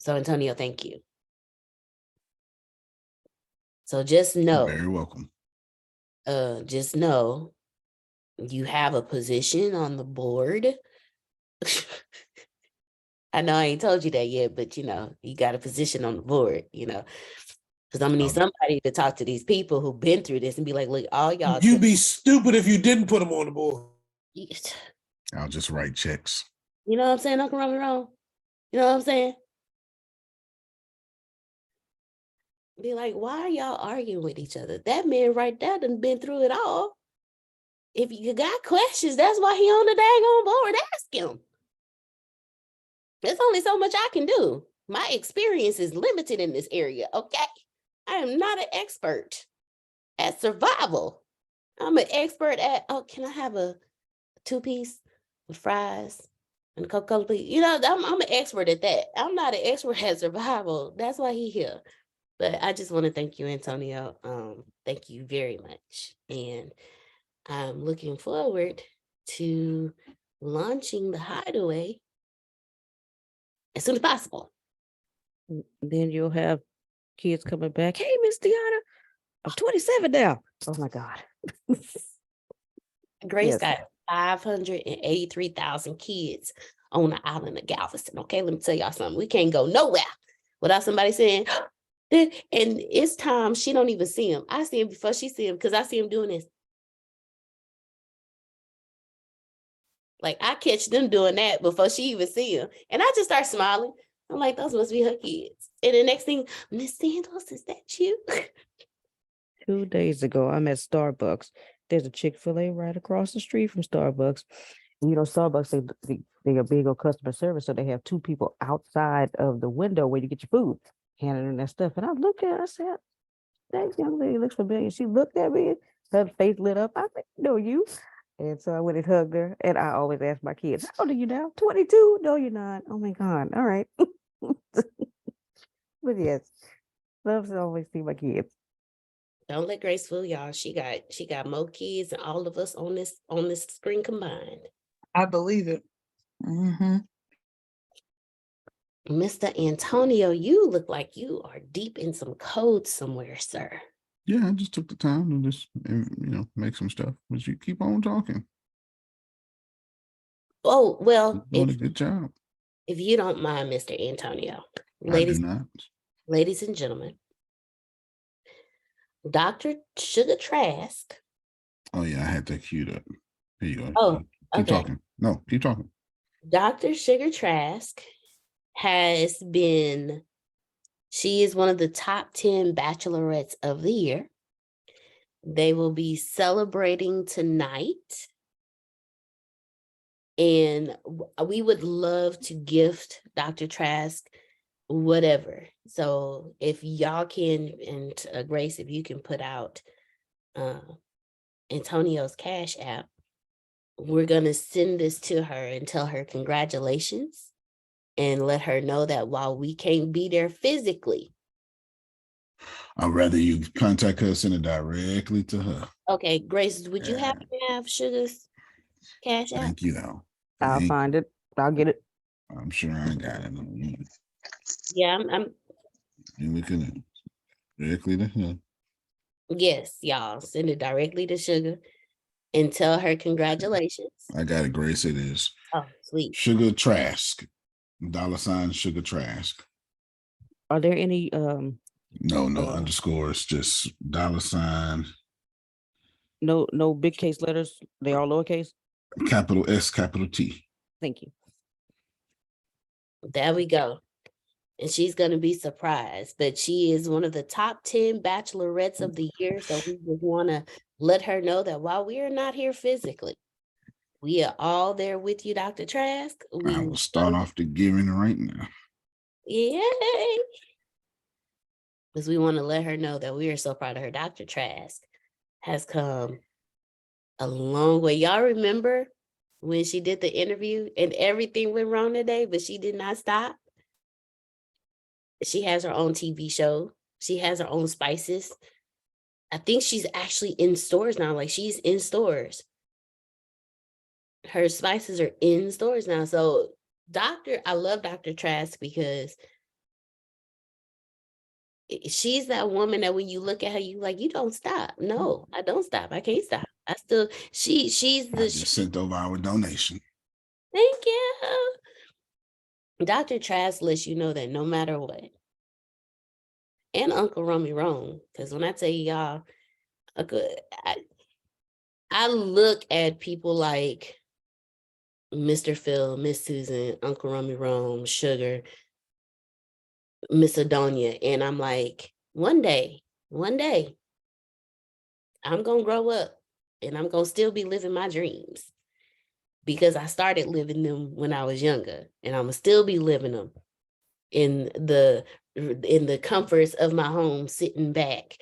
So Antonio, thank you. So just You're know, very welcome. just know you have a position on the board. I know I ain't told you that yet, but you know, you got a position on the board, you know, because I'm gonna need somebody to talk to these people who've been through this and be like, look, all y'all. You'd be stupid if you didn't put them on the board. I'll just write checks. You know what I'm saying, Uncle Wrong? You know what I'm saying? Be like, why are y'all arguing with each other? That man right there done been through it all. If you got questions, that's why he on the daggone board. Ask him. There's only so much I can do. My experience is limited in this area, okay? I am not an expert at survival. I'm an expert at, oh, can I have a 2-piece with fries and a Coca-Cola, please? You know, I'm an expert at that. I'm not an expert at survival. That's why he here. But I just want to thank you, Antonio. Thank you very much. And I'm looking forward to launching the hideaway as soon as possible. Then you'll have kids coming back. Hey, Miss Deanna, I'm 27 now. Oh my God. Grace Yes. got 583,000 kids on the island of Galveston. Okay, let me tell y'all something. We can't go nowhere without somebody saying, and it's time she don't even see him. I see him before she see him because I see him doing this. Like I catch them doing that before she even see him. And I just start smiling. I'm like, those must be her kids. And the next thing, Miss Santos, is that you? 2 days ago, I'm at Starbucks. There's a Chick-fil-A right across the street from Starbucks. And, you know, Starbucks, they are big on customer service. So they have 2 people outside of the window where you get your food, handing them that stuff. And I looked at her, I said, that young lady looks familiar. She looked at me, her face lit up. I said, no, you. And so I went and hugged her. And I always ask my kids, how old are you now? 22? No, you're not. Oh my God. All right. But yes, love to always see my kids. Don't let Grace fool y'all. She got more kids than all of us on this screen combined. I believe it. Mm-hmm. Mr. Antonio, you look like you are deep in some code somewhere, sir. Yeah, I just took the time to just, make some stuff. But you keep on talking. Oh, well, You're doing a good job. if you don't mind, Mr. Antonio, I do not. ladies and gentlemen, Dr. Sugar Trask. Oh yeah, I had that queued up. Here you go. Oh, keep okay. talking. No, keep talking. Dr. Sugar Trask she is one of the top 10 bachelorettes of the year. They will be celebrating tonight. And we would love to gift Dr. Trask whatever. So if y'all can, and Grace, if you can put out Antonio's Cash App, we're going to send this to her and tell her congratulations and let her know that while we can't be there physically. I'd rather you contact her, send it directly to her. Okay, Grace, would you happen to have Sugar's Cash App? Thank you, though. I'll find it. I'll get it. I'm sure I got it. Yeah, And we can directly to her. Yes, y'all, send it directly to Sugar and tell her congratulations. I got it, Grace. It is. Oh, sweet. Sugar Trask. $ Sugar Trask. Are there any No underscores, just $ No big case letters. They are lowercase. Capital S, capital T. Thank you. There we go. And she's going to be surprised, but she is one of the top 10 bachelorettes of the year. So we just want to let her know that while we are not here physically, we are all there with you, Dr. Trask. I will start off the giving right now. Yay! Because we want to let her know that we are so proud of her. Dr. Trask has come a long way. Y'all remember when she did the interview and everything went wrong today, but she did not stop? She has her own TV show. She has her own spices. I think she's actually in stores now. Like, she's in stores. Her spices are in stores now. So I love Dr. Trask because she's that woman that when you look at her, you like, you don't stop. No, I don't stop. I can't stop. I still, she's I just sent over our donation. Thank you. Dr. Trask lets you know that no matter what, and Uncle Rummy wrong, because when I tell y'all, I look at people like Mr. Phil, Miss Susan, Uncle Rummy Rome, Sugar, Miss Adonia, and I'm like, one day, I'm gonna grow up and I'm gonna still be living my dreams because I started living them when I was younger, and I'm gonna still be living them in the comforts of my home, sitting back,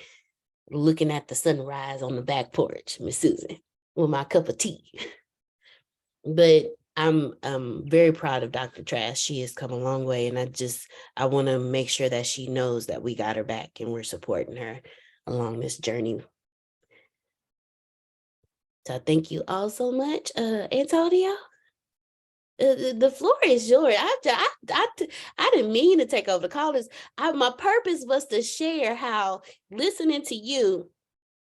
looking at the sunrise on the back porch, Miss Susan, with my cup of tea. But I'm very proud of Dr. Trask. She has come a long way, and I want to make sure that she knows that we got her back and we're supporting her along this journey. So thank you all so much, Antonio. The floor is yours. I didn't mean to take over the callers. My purpose was to share how listening to you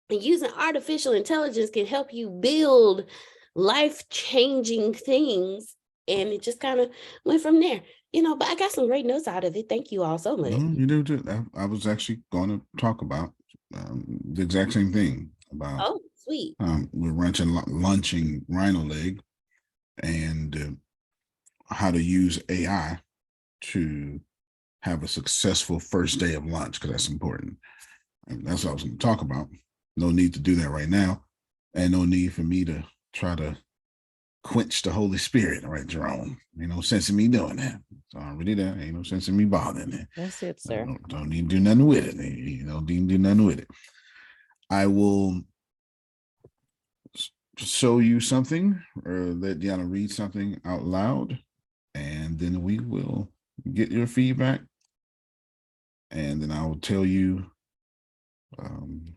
and using artificial intelligence can help you build life-changing things. And it just kind of went from there, but I got some great notes out of it. Thank you all so much. You do too. I was actually going to talk about the exact same thing about. Oh, sweet. We're launching RhinoLeg and how to use AI to have a successful first day of launch, because that's important. And that's what I was going to talk about. No need to do that right now, and no need for me to try to quench the Holy Spirit, right, Jerome? Ain't no sense in me doing that. It's already there. Ain't no sense in me bothering it. That's it, sir. Don't need to do nothing with it. Don't need to do nothing with it. I will show you something, or let Deanna read something out loud, and then we will get your feedback, and then I will tell you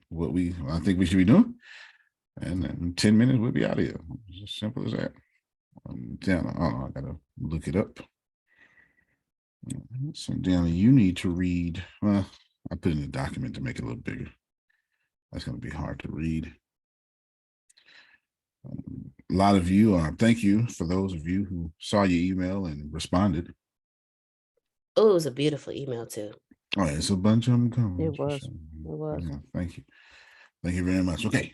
what I think we should be doing, and then in 10 minutes we'll be out of here. It's as simple as that. Deanna, I gotta look it up. So Deanna, you need to read. Well, I put in the document to make it a little bigger. That's going to be hard to read. A lot of you, thank you for those of you who saw your email and responded. Oh, it was a beautiful email too. Oh, it's a bunch of them coming. It was. Yeah, thank you. Thank you very much. Okay,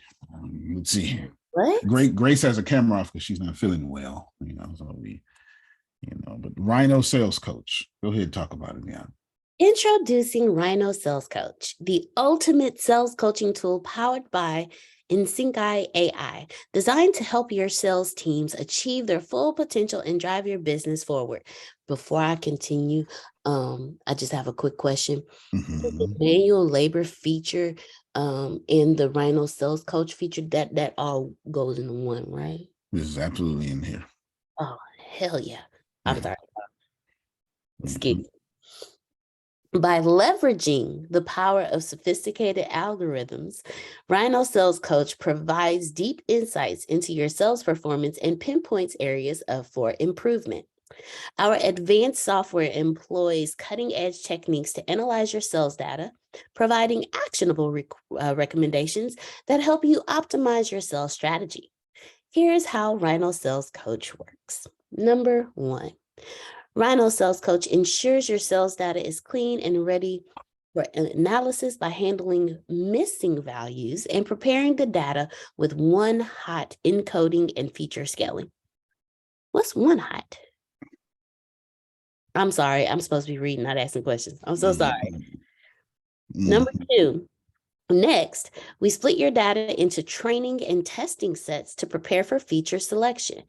let's see. What? Grace has a camera off because she's not feeling well. So we, but Rhino Sales Coach. Go ahead and talk about it now. Introducing Rhino Sales Coach, the ultimate sales coaching tool powered by Insinkai AI, designed to help your sales teams achieve their full potential and drive your business forward. Before I continue, I just have a quick question. The manual labor feature in the Rhino Sales Coach feature, that all goes in one, right? This is absolutely in here. Oh, hell yeah. I'm Yeah. sorry. Excuse me. By leveraging the power of sophisticated algorithms, Rhino Sales Coach provides deep insights into your sales performance and pinpoints areas for improvement. Our advanced software employs cutting-edge techniques to analyze your sales data, providing actionable recommendations that help you optimize your sales strategy. Here's how Rhino Sales Coach works. Number 1. Rhino Sales Coach ensures your sales data is clean and ready for analysis by handling missing values and preparing the data with one hot encoding and feature scaling. What's one hot? I'm sorry, I'm supposed to be reading, not asking questions. I'm so sorry. Number 2, next, we split your data into training and testing sets to prepare for feature selection.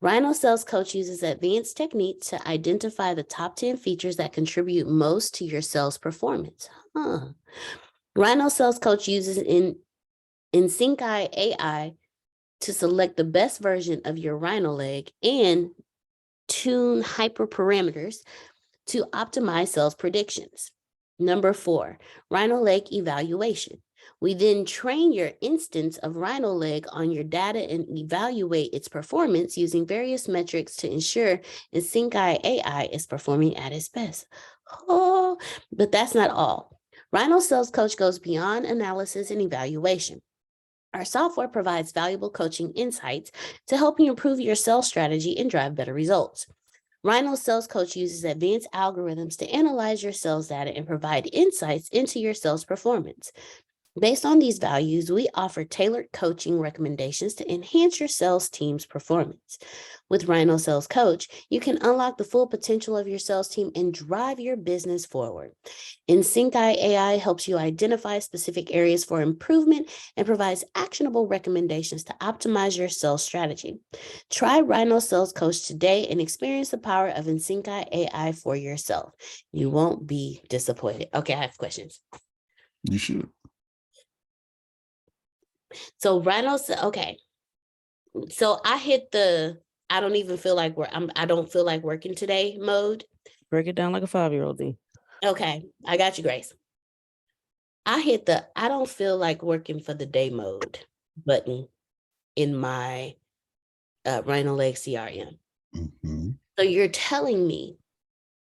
Rhino Sales Coach uses advanced techniques to identify the top 10 features that contribute most to your sales performance. Rhino Sales Coach uses in SyncEye AI to select the best version of your RhinoLeg and tune hyperparameters to optimize sales predictions. Number 4, RhinoLeg evaluation. We then train your instance of RhinoLeg on your data and evaluate its performance using various metrics to ensure SyncEye AI is performing at its best. Oh, but that's not all. Rhino Sales Coach goes beyond analysis and evaluation. Our software provides valuable coaching insights to help you improve your sales strategy and drive better results. Rhino Sales Coach uses advanced algorithms to analyze your sales data and provide insights into your sales performance. Based on these values, we offer tailored coaching recommendations to enhance your sales team's performance. With Rhino Sales Coach, you can unlock the full potential of your sales team and drive your business forward. SyncEye AI helps you identify specific areas for improvement and provides actionable recommendations to optimize your sales strategy. Try Rhino Sales Coach today and experience the power of SyncEye AI for yourself. You won't be disappointed. Okay, I have questions. You should. So okay. So I hit the I don't even feel like I don't feel like working today mode. Break it down like a 5-year-old, D. Okay, I got you, Grace. I hit the I don't feel like working for the day mode button in my RhinoLeg CRM. Mm-hmm. So you're telling me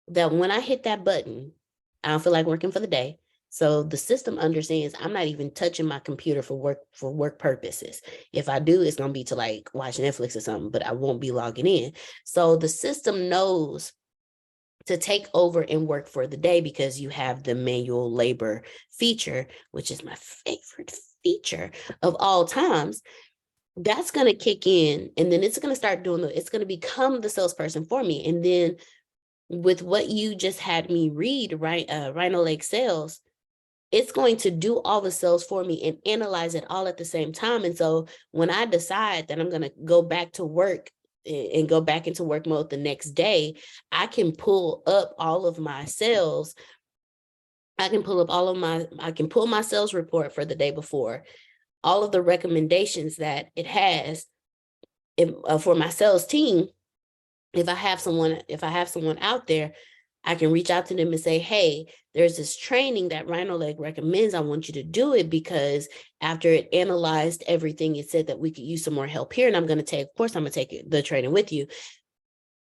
that when I hit that button, I don't feel like working for the day. So the system understands I'm not even touching my computer for work purposes. If I do, it's gonna be to like watch Netflix or something, but I won't be logging in. So the system knows to take over and work for the day because you have the manual labor feature, which is my favorite feature of all times. That's going to kick in, and then it's going to start doing it's going to become the salesperson for me. And then with what you just had me read, right, RhinoLeg Sales, it's going to do all the sales for me and analyze it all at the same time. And so when I decide that I'm going to go back to work and go back into work mode the next day, I can pull up all of my sales. I can pull my sales report for the day before, all of the recommendations that it has for my sales team. If I have someone out there, I can reach out to them and say, hey, there's this training that RhinoLeg recommends. I want you to do it because after it analyzed everything, it said that we could use some more help here. And I'm going to take the training with you.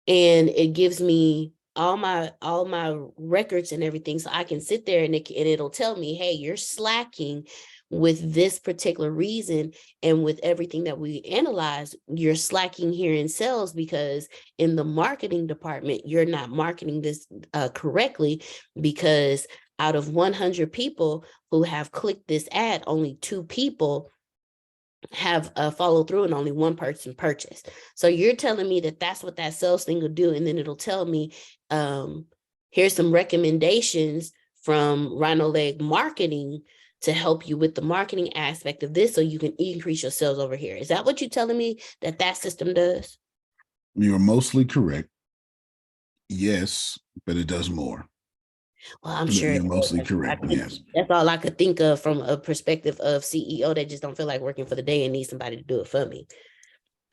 And it gives me all my records and everything. So I can sit there and it'll tell me, hey, you're slacking with this particular reason, and with everything that we analyze, you're slacking here in sales because in the marketing department, you're not marketing this correctly, because out of 100 people who have clicked this ad, only 2 people have followed through and only 1 person purchased. So you're telling me that that's what that sales thing will do, and then it'll tell me, here's some recommendations from RhinoLeg marketing to help you with the marketing aspect of this so you can increase your sales over here. Is that what you're telling me that system does? You're mostly correct. Yes, but it does more. Well, I'm sure You're mostly correct. Yes. That's all I could think of from a perspective of CEO that just don't feel like working for the day and need somebody to do it for me.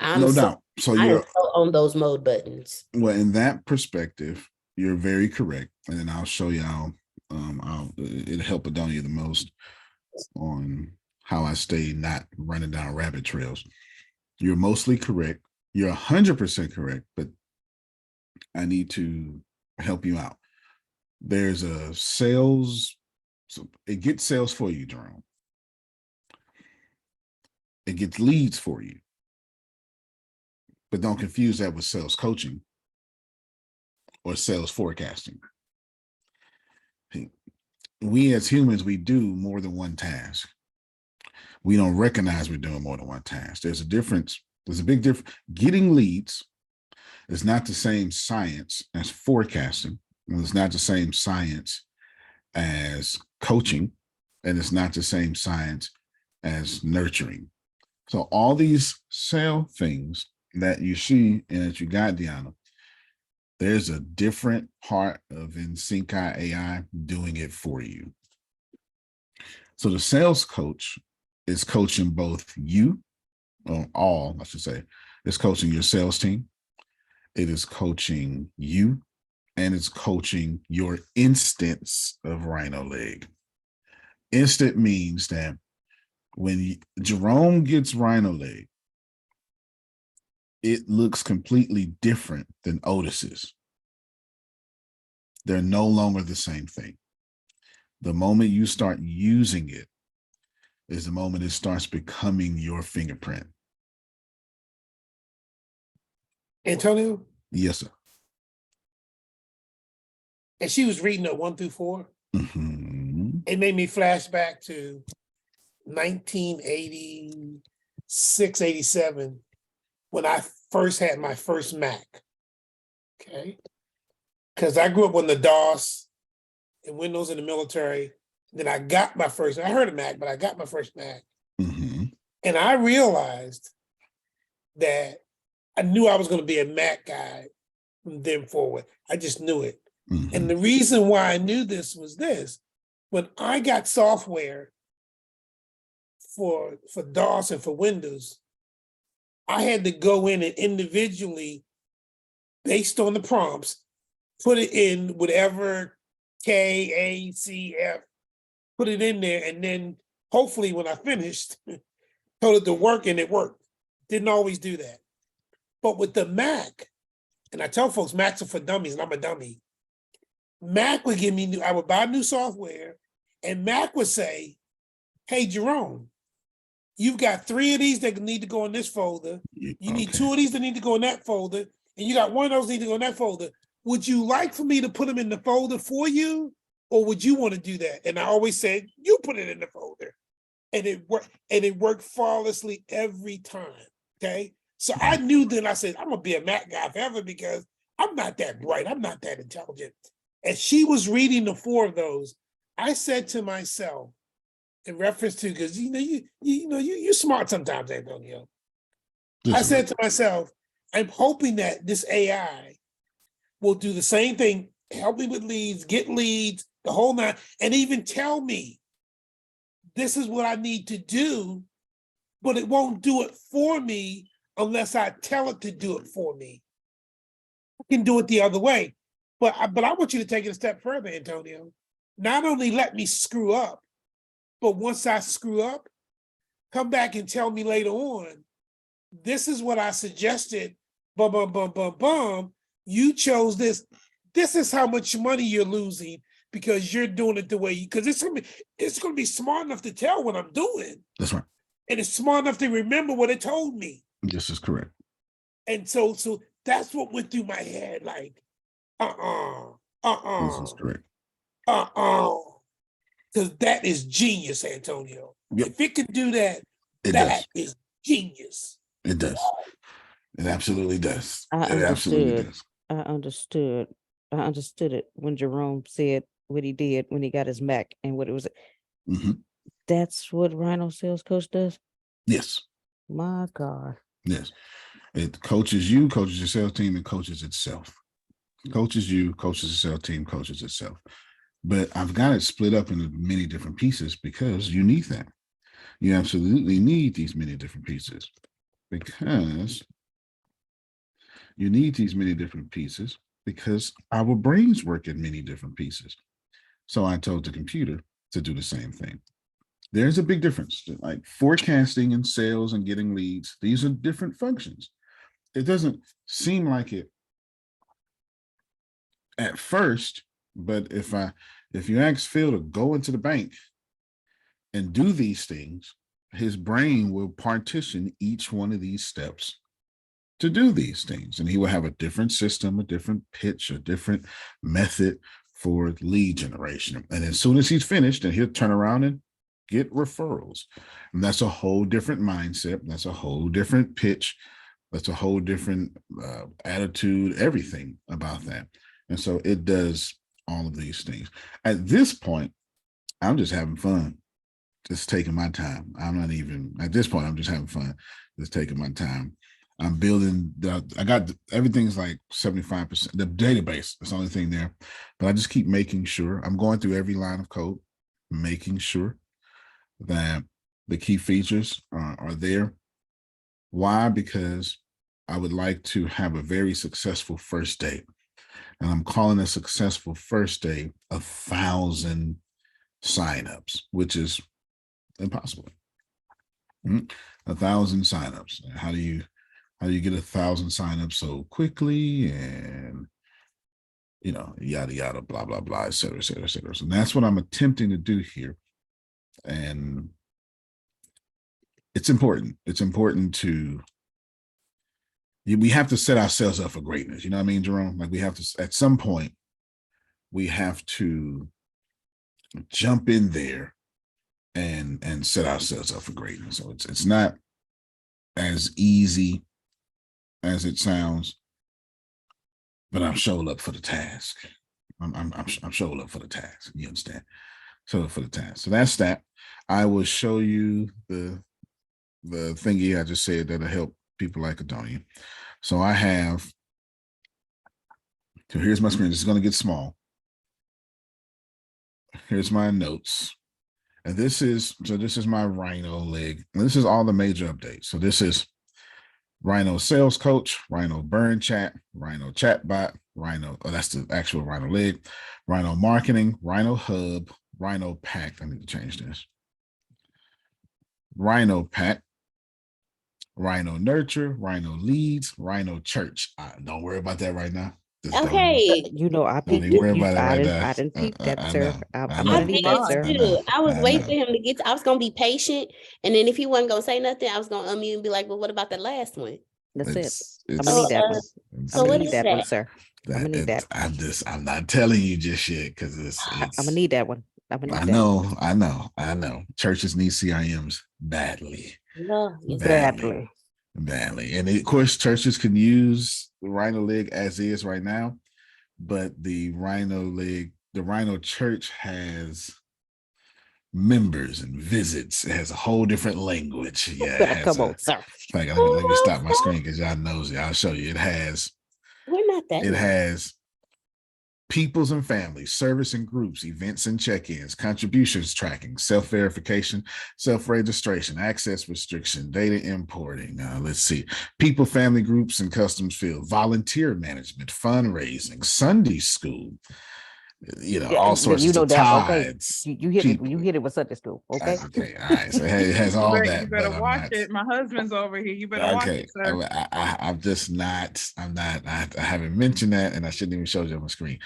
No doubt. So I am you're so on those mode buttons. well, in that perspective, you're very correct. And then I'll show y'all, it'll help Adonia the most on how I stay not running down rabbit trails. You're mostly correct. You're 100% correct, but I need to help you out. There's a sales, so it gets sales for you, Jerome. It gets leads for you. But don't confuse that with sales coaching or sales forecasting. we as humans, we do more than one task. We don't recognize we're doing more than one task. There's a difference. There's a big difference. Getting leads is not the same science as forecasting. And it's not the same science as coaching. And it's not the same science as nurturing. So all these sale things that you see and that you got, Deanna, there's a different part of InSync AI doing it for you. So the sales coach is coaching both you, or all, I should say, it's coaching your sales team. It is coaching you, and it's coaching your instance of RhinoLeg. Instant means that when Jerome gets RhinoLeg, it looks completely different than Otis's. They're no longer the same thing. The moment you start using it is the moment it starts becoming your fingerprint. Antonio? Yes, sir. And she was reading it 1 through 4. Mm-hmm. It made me flash back to 1986, 87, when I first had my first Mac. Okay. Because I grew up on the DOS and Windows in the military. Then I got my first, I heard of Mac, but I got my first Mac. Mm-hmm. And I realized that I knew I was going to be a Mac guy from then forward. I just knew it. Mm-hmm. And the reason why I knew this was this. When I got software for DOS and for Windows, I had to go in and individually, based on the prompts, put it in whatever K, A, C, F, put it in there, and then hopefully when I finished, told it to work, and it worked. Didn't always do that. But with the Mac, and I tell folks Macs are for dummies, and I'm a dummy. Mac would give me I would buy new software, and Mac would say, hey, Jerome, you've got 3 of these that need to go in this folder. You need 2 of these that need to go in that folder, and you got 1 of those that need to go in that folder. Would you like for me to put them in the folder for you, or would you want to do that? And I always said, you put it in the folder. And it worked, and it worked flawlessly every time. Okay. So I knew then, I said, I'm gonna be a Mac guy forever because I'm not that bright. I'm not that intelligent. As she was reading the 4 of those, I said to myself, in reference to, because you're smart sometimes, Antonio. I said to myself, I'm hoping that this AI will do the same thing, help me with leads, get leads, the whole 9, and even tell me this is what I need to do, but it won't do it for me unless I tell it to do it for me. I can do it the other way. But I want you to take it a step further, Antonio. Not only let me screw up, but once I screw up, come back and tell me later on, this is what I suggested, bum, bum, bum, bum, bum. You chose this. This is how much money you're losing because you're doing it the way you, because it's gonna be smart enough to tell what I'm doing. That's right. And it's smart enough to remember what it told me. This is correct. And so that's what went through my head, like, This is correct. Because that is genius, Antonio. Yep. If it can do that, That is genius. It does. It absolutely does. I It absolutely understood. does. I understood it when Jerome said what he did when he got his Mac and what it was. Mm-hmm. That's what Rhino Sales Coach does? Yes. My God. Yes. It coaches you, coaches your sales team, and coaches itself. Coaches you, coaches the sales team, coaches itself. But I've got it split up into many different pieces because you need that. You absolutely need these many different pieces because our brains work in many different pieces. So I told the computer to do the same thing. There's a big difference, like forecasting and sales and getting leads. These are different functions. It doesn't seem like it at first, but if you ask Phil to go into the bank and do these things, his brain will partition each one of these steps to do these things. And he will have a different system, a different pitch, a different method for lead generation. And as soon as he's finished, then he'll turn around and get referrals. And that's a whole different mindset. That's a whole different pitch. That's a whole different attitude, everything about that. And so it does all of these things. At this point, I'm just having fun, just taking my time. I'm not even, at this point, I'm just having fun, just taking my time. I'm building, I got everything's like 75%. The database, that's the only thing there. But I just keep making sure, I'm going through every line of code, making sure that the key features are there. Why? Because I would like to have a very successful first day. And I'm calling a successful first day 1,000 signups, which is impossible. 1,000 signups. How do you get 1,000 signups so quickly? And yada yada, blah blah blah, et cetera, et cetera, et cetera. So that's what I'm attempting to do here. And it's important. It's important to, we have to set ourselves up for greatness. You know what I mean, Jerome? Like we have to, at some point, we have to jump in there and set ourselves up for greatness. So it's not as easy as it sounds, but I'm showing up for the task. I'm showing up for the task. You understand? Show up for the task. So that's that. I will show you the thingy I just said that'll help people like Adonia. So I have, so here's my screen. This is going to get small. Here's my notes. And this is my RhinoLeg. And this is all the major updates. So this is Rhino Sales Coach, Rhino Burn Chat, Rhino Chatbot, that's the actual RhinoLeg, Rhino Marketing, Rhino Hub, Rhino Pack. I need to change this. Rhino Pack, Rhino Nurture, Rhino Leads, Rhino Church. Don't worry about that right now. Okay. I Don't peeped even worry it. about it right now. I didn't peep that, I sir. know. I'm I gonna know. need that, sir. I know. I was I waiting know. for him to get I was gonna be patient, and then if he wasn't gonna say nothing, I was gonna unmute and be like, well, what about the last one? That's it. I'm It's- gonna need that one. So I'm gonna what need is that one, that? sir. I'm gonna need that. I'm not telling you just yet because I'm gonna need that one. I'm gonna need that. I know. Churches need CIMs badly. No, yes, Badly. Badly. And of course, churches can use RhinoLeg as is right now, but the RhinoLeg, the Rhino Church has members and visits. It has a whole different language. Yeah. Come on, sir. Like, let me stop my screen because y'all knows it. I'll show you. we're not that. It has peoples and families, service and groups, events and check-ins, contributions tracking, self-verification, self-registration, access restriction, data importing. Let's see, people, family groups and customs field, volunteer management, fundraising, Sunday school, all sorts of tides. Okay. You hit it with Sunday school. Okay. Okay. All right. So it has all that. You better watch it. My husband's over here. You better watch it, sir. I'm just not, I haven't mentioned that, and I shouldn't even show you on my screen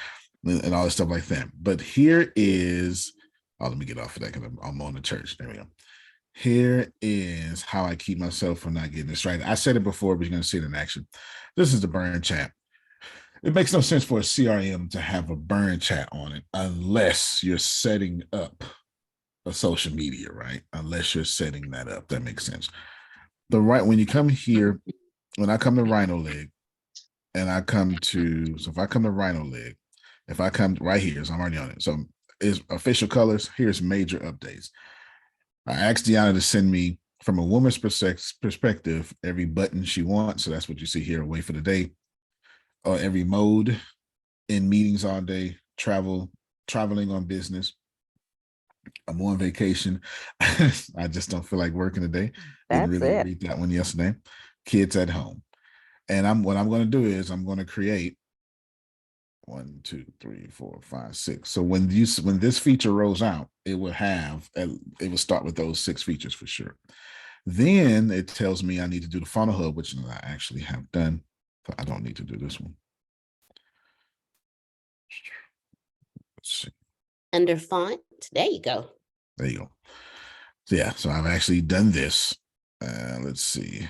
and all this stuff like that. But here is, let me get off of that because I'm on the church. There we go. Here is how I keep myself from not getting distracted. I said it before, but you're going to see it in action. This is the burn chat. It makes no sense for a CRM to have a burn chat on it unless you're setting up a social media, right? Unless you're setting that up. That makes sense. When you come here, when I come to RhinoLeg, and I come to, so if I come to RhinoLeg, if I come right here, so I'm already on it. So is official colors, here's major updates. I asked Deanna to send me, from a woman's perspective, every button she wants. So that's what you see here, wait for the day. Every mode, in meetings all day, traveling on business. I'm on vacation. I just don't feel like working today. Didn't really read that one yesterday. Kids at home. And what I'm going to do is I'm going to create 1, 2, 3, 4, 5, 6. So when this feature rolls out, it will start with those 6 features for sure. Then it tells me I need to do the funnel hub, which I actually have done. So I don't need to do this one. Let's see. Under font, there you go. There you go. So yeah, so I've actually done this. Let's see.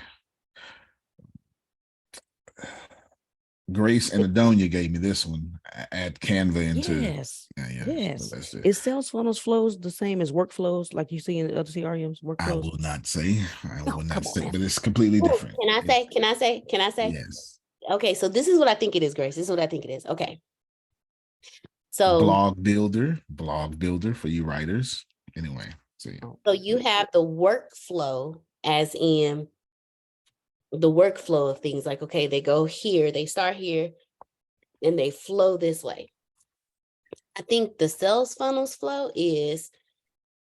Grace and Adonia gave me this one. Add Canva into. Yes. Yeah. Yes. So that's it. Is sales funnels flows the same as workflows like you see in other CRMs I workflows? will not say. I Oh, will come not on, say, man. but it's completely Ooh, different. Can I say? Can I say? Can I say? Yes. Okay, so this is what I think it is, Grace. This is what I think it is. Okay. So Blog builder for you writers. Anyway, see. so you have the workflow as in the workflow of things like, okay, they go here, they start here, and they flow this way. I think the sales funnels flow is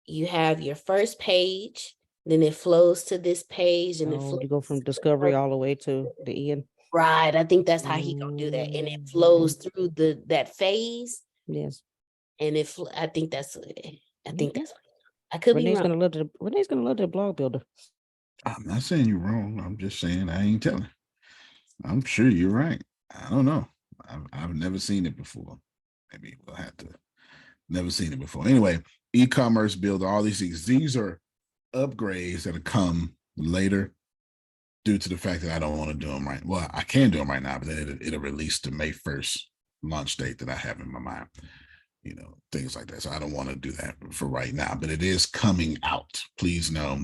you have your first page, then it flows to this page, and it Oh, flows you go from to the discovery first- all the way to the end. right. I think that's how he gonna do that, and it flows through that phase, Yes. and I think that's Okay. I could be Renee's wrong. gonna love the blog builder. I'm not saying you're wrong. I'm just saying I ain't telling. I'm sure you're right. I don't know. I've never seen it before. Maybe we'll have to. Never seen it before. Anyway, e-commerce builder, all these things. These are upgrades that will come later due to the fact that I don't want to do them right. Well, I can do them right now, but then it'll release the May 1st launch date that I have in my mind. You know, things like that. So I don't want to do that for right now, but it is coming out. Please know,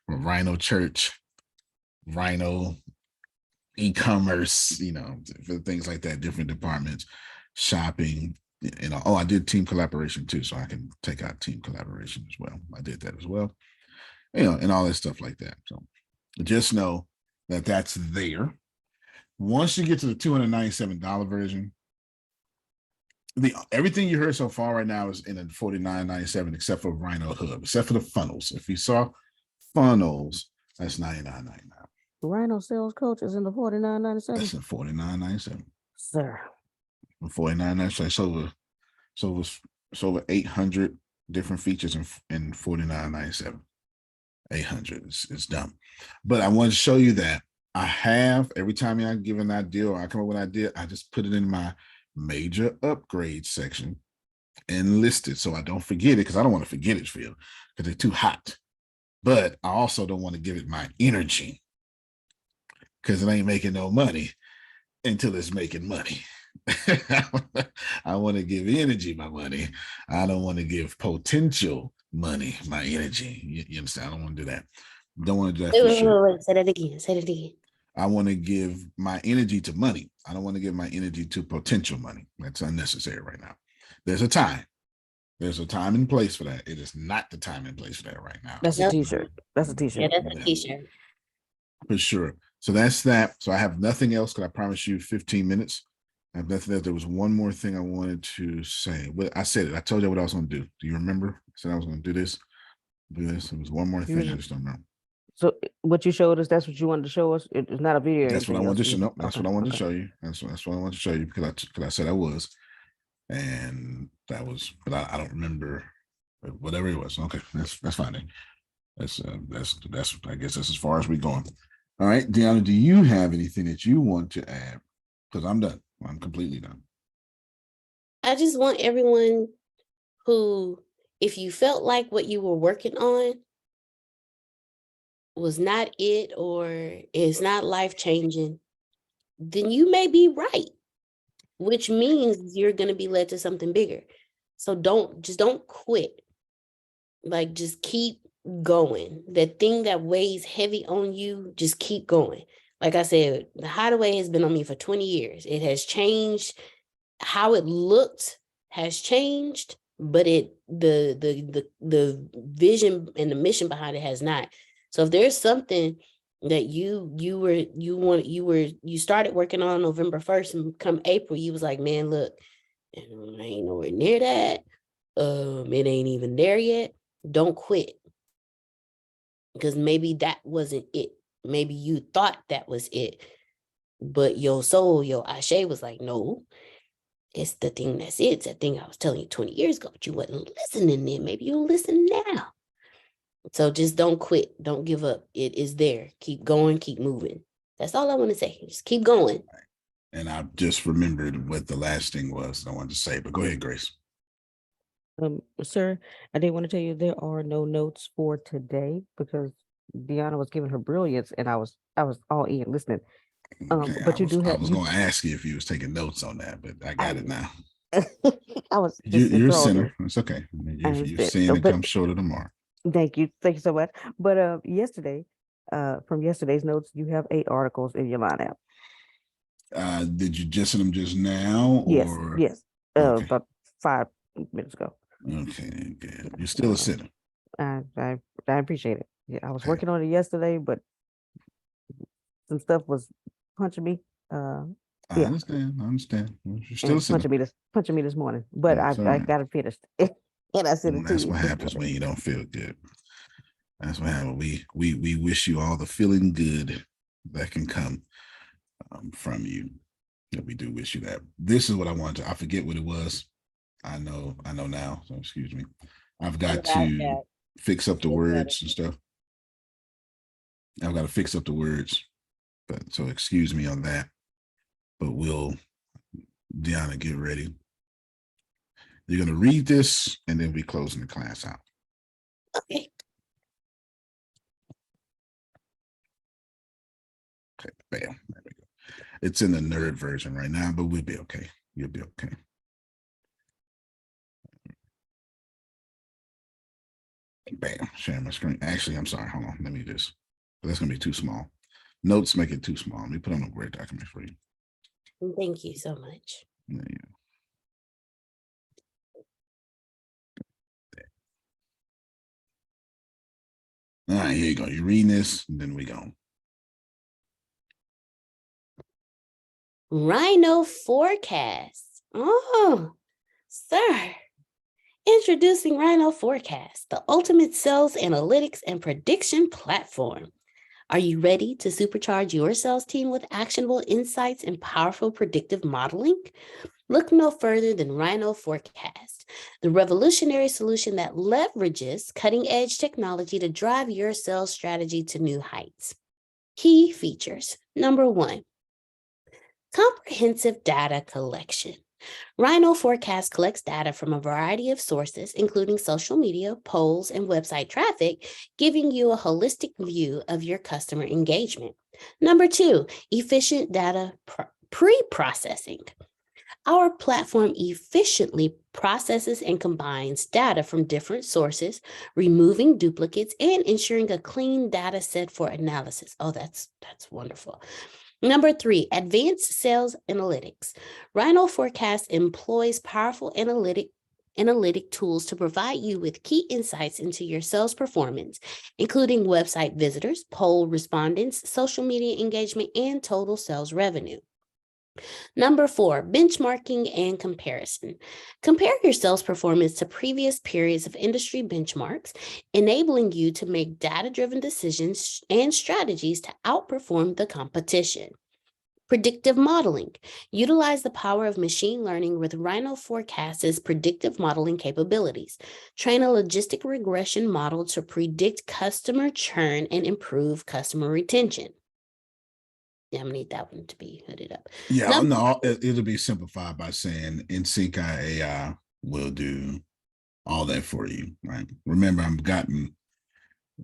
from Rhino Church, Rhino e-commerce, you know, for things like that, different departments, shopping, you know. Oh, I did team collaboration too, so I can take out team collaboration as well. I did that as well, you know, and all that stuff like that. So just know that that's there. Once you get to the $297 version, everything you heard so far right now is in a $49.97, except for Rhino Hub, except for the funnels. If you saw funnels, that's $99.99. Rhino sales coach is in the $49.97. That's in $49.97. Sir. $49.97. So it's over 800 different features in $49.97. 800 is dumb. But I want to show you that I have, every time I give an idea or I come up with an idea, I just put it in my major upgrade section and list it so I don't forget it, because I don't want to forget it, Phil, because they're too hot. But I also don't want to give it my energy, because it ain't making no money until it's making money. I want to give energy my money. I don't want to give potential money my energy. You understand? I don't want to do that. Don't want to do that for sure. Wait. Say that again. Say that again. I want to give my energy to money. I don't want to give my energy to potential money. That's unnecessary right now. There's a time. There's a time and place for that. It is not the time and place for that right now. That's a t-shirt. That's a t-shirt. Yeah, that's a t-shirt. For sure. So that's that. So I have nothing else, because I promised you 15 minutes. I have nothing else. There was one more thing I wanted to say. But I said it. I told you what I was going to do. Do you remember? I said I was going to do this. There was one more thing. I just don't remember. So what you showed us, that's what you wanted to show us? It's not a video. That's what I wanted to show. No, that's what I wanted to show. show you. That's what I wanted to show you, because I said I was. And that was, but I don't remember whatever it was. Okay, that's fine then. That's I guess that's as far as we're going. All right, Deanna, do you have anything that you want to add? Because I'm done. I'm completely done. I just want everyone who, if you felt like what you were working on was not it or is not life-changing, then you may be right, which means you're going to be led to something bigger. So don't quit. Like, just keep going. That thing that weighs heavy on you, just keep going. Like I said, the Hideaway has been on me for 20 years. It has changed. How it looked has changed, but the vision and the mission behind it has not. So if there's something that you started working on November 1st, and come April, you was like, man, look, I ain't nowhere near that. It ain't even there yet. Don't quit. Because maybe that wasn't it. Maybe you thought that was it. But your soul, your Ashe was like, no, it's the thing that's it. It's that thing I was telling you 20 years ago, but you wasn't listening then. Maybe you'll listen now. So just don't quit. Don't give up. It is there. Keep going. Keep moving. That's all I want to say. Just keep going. And I just remembered what the last thing was I wanted to say, but go ahead, Grace. Sir, I did want to tell you there are no notes for today because Deanna was giving her brilliance and I was all in listening. Okay, But you do I have was you. gonna ask you if you was taking notes on that, but I got it now. I was just You're a enthralled in sinner. it. It's okay. I You're understand. saying it But comes short of the mark. thank you so much. But yesterday, from yesterday's notes, you have 8 articles in your lineup. Did you just send them just now, Yes, or yes. okay? About 5 minutes ago. Okay, good. You're still a sinner. I appreciate it. Yeah, I was Okay. working on it yesterday, but some stuff was punching me. I Yeah, understand. I understand. Well, you're still a and sinner. punching me this morning. But It's all I right. got it finished, and I sent And it to that's you what this happens when morning. you don't feel good. That's what happens. We wish you all the feeling good that can come from you. Yeah, we do wish you that. This is what I wanted to. I forget what it was. I know now. So excuse me. I've got to fix up the words and stuff. I've got to fix up the words, but so excuse me on that. But Deanna, get ready. You're gonna read this, and then we closing the class out. Okay. Okay, bam. There we go. It's in the nerd version right now, but we'll be okay. You'll be okay. Bam, sharing my screen. Actually, I'm sorry. Hold on. Let me just. That's gonna be too small. Notes make it too small. Let me put on a Word document for you. Thank you so much. There you go. All right, here you go. You're reading this, and then we go. Rhino Forecast. Oh, sir. Introducing Rhino Forecast, the ultimate sales analytics and prediction platform. Are you ready to supercharge your sales team with actionable insights and powerful predictive modeling? Look no further than Rhino Forecast, the revolutionary solution that leverages cutting-edge technology to drive your sales strategy to new heights. Key features. Number 1, comprehensive data collection. Rhino Forecast collects data from a variety of sources, including social media, polls, and website traffic, giving you a holistic view of your customer engagement. Number 2, efficient data pre-processing. Our platform efficiently processes and combines data from different sources, removing duplicates and ensuring a clean data set for analysis. Oh, that's wonderful. Number 3, advanced sales analytics. Rhino Forecast employs powerful analytic tools to provide you with key insights into your sales performance, including website visitors, poll respondents, social media engagement, and total sales revenue. Number 4, benchmarking and comparison. Compare your sales performance to previous periods of industry benchmarks, enabling you to make data-driven decisions and strategies to outperform the competition. Predictive modeling. Utilize the power of machine learning with Rhino Forecast's predictive modeling capabilities. Train a logistic regression model to predict customer churn and improve customer retention. Yeah, I'm gonna need that one to be hooded up. Yeah, no, it'll be simplified by saying InSync AI will do all that for you, right? Remember, I've gotten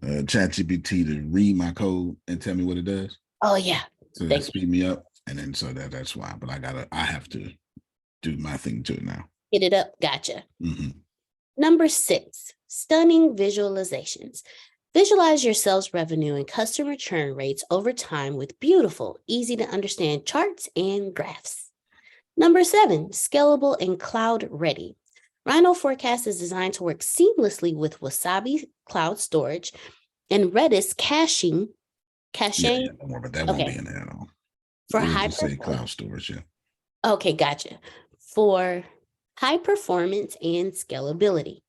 ChatGPT to read my code and tell me what it does. Oh yeah. So that speed me up, and then so that's why. But I have to do my thing to it now. Hit it up. Gotcha. Mm-hmm. Number 6, stunning visualizations. Visualize your sales revenue and customer churn rates over time with beautiful, easy to understand charts and graphs. Number 7, scalable and cloud ready. Rhino Forecast is designed to work seamlessly with Wasabi cloud storage and Redis caching. Yeah, don't worry, but that won't be in there at all. For It'll high just say cloud storage, yeah. Okay, gotcha. For high performance and scalability.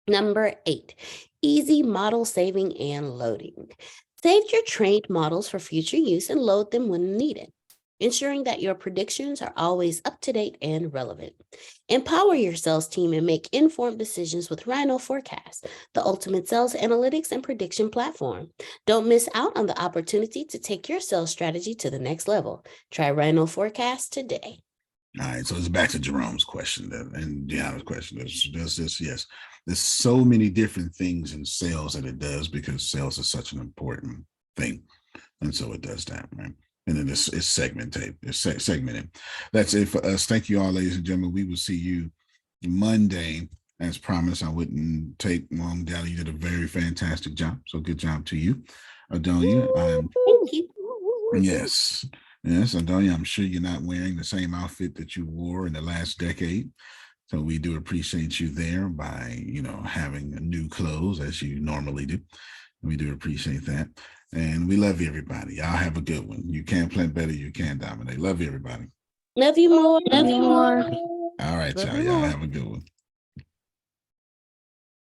Number 8, easy model saving and loading. Save your trained models for future use and load them when needed, ensuring that your predictions are always up to date and relevant. Empower your sales team and make informed decisions with Rhino Forecast, the ultimate sales analytics and prediction platform. Don't miss out on the opportunity to take your sales strategy to the next level. Try Rhino Forecast today. All right, so it's back to Jerome's question and Deanna's question. Does this? Yes. There's so many different things in sales that it does because sales is such an important thing. And so it does that, right? And then it's segmented. It's segmented. That's it for us. Thank you all, ladies and gentlemen. We will see you Monday. As promised, I wouldn't take long down. You did a very fantastic job. So good job to you, Adonia. Thank you. Yes, Adonia. I'm sure you're not wearing the same outfit that you wore in the last decade. So we do appreciate you there by, having new clothes as you normally do. We do appreciate that. And we love you, everybody. Y'all have a good one. You can plant better. You can dominate. Love you, everybody. Love you more. Love you more. All right, Love y'all. you Y'all more. have a good one.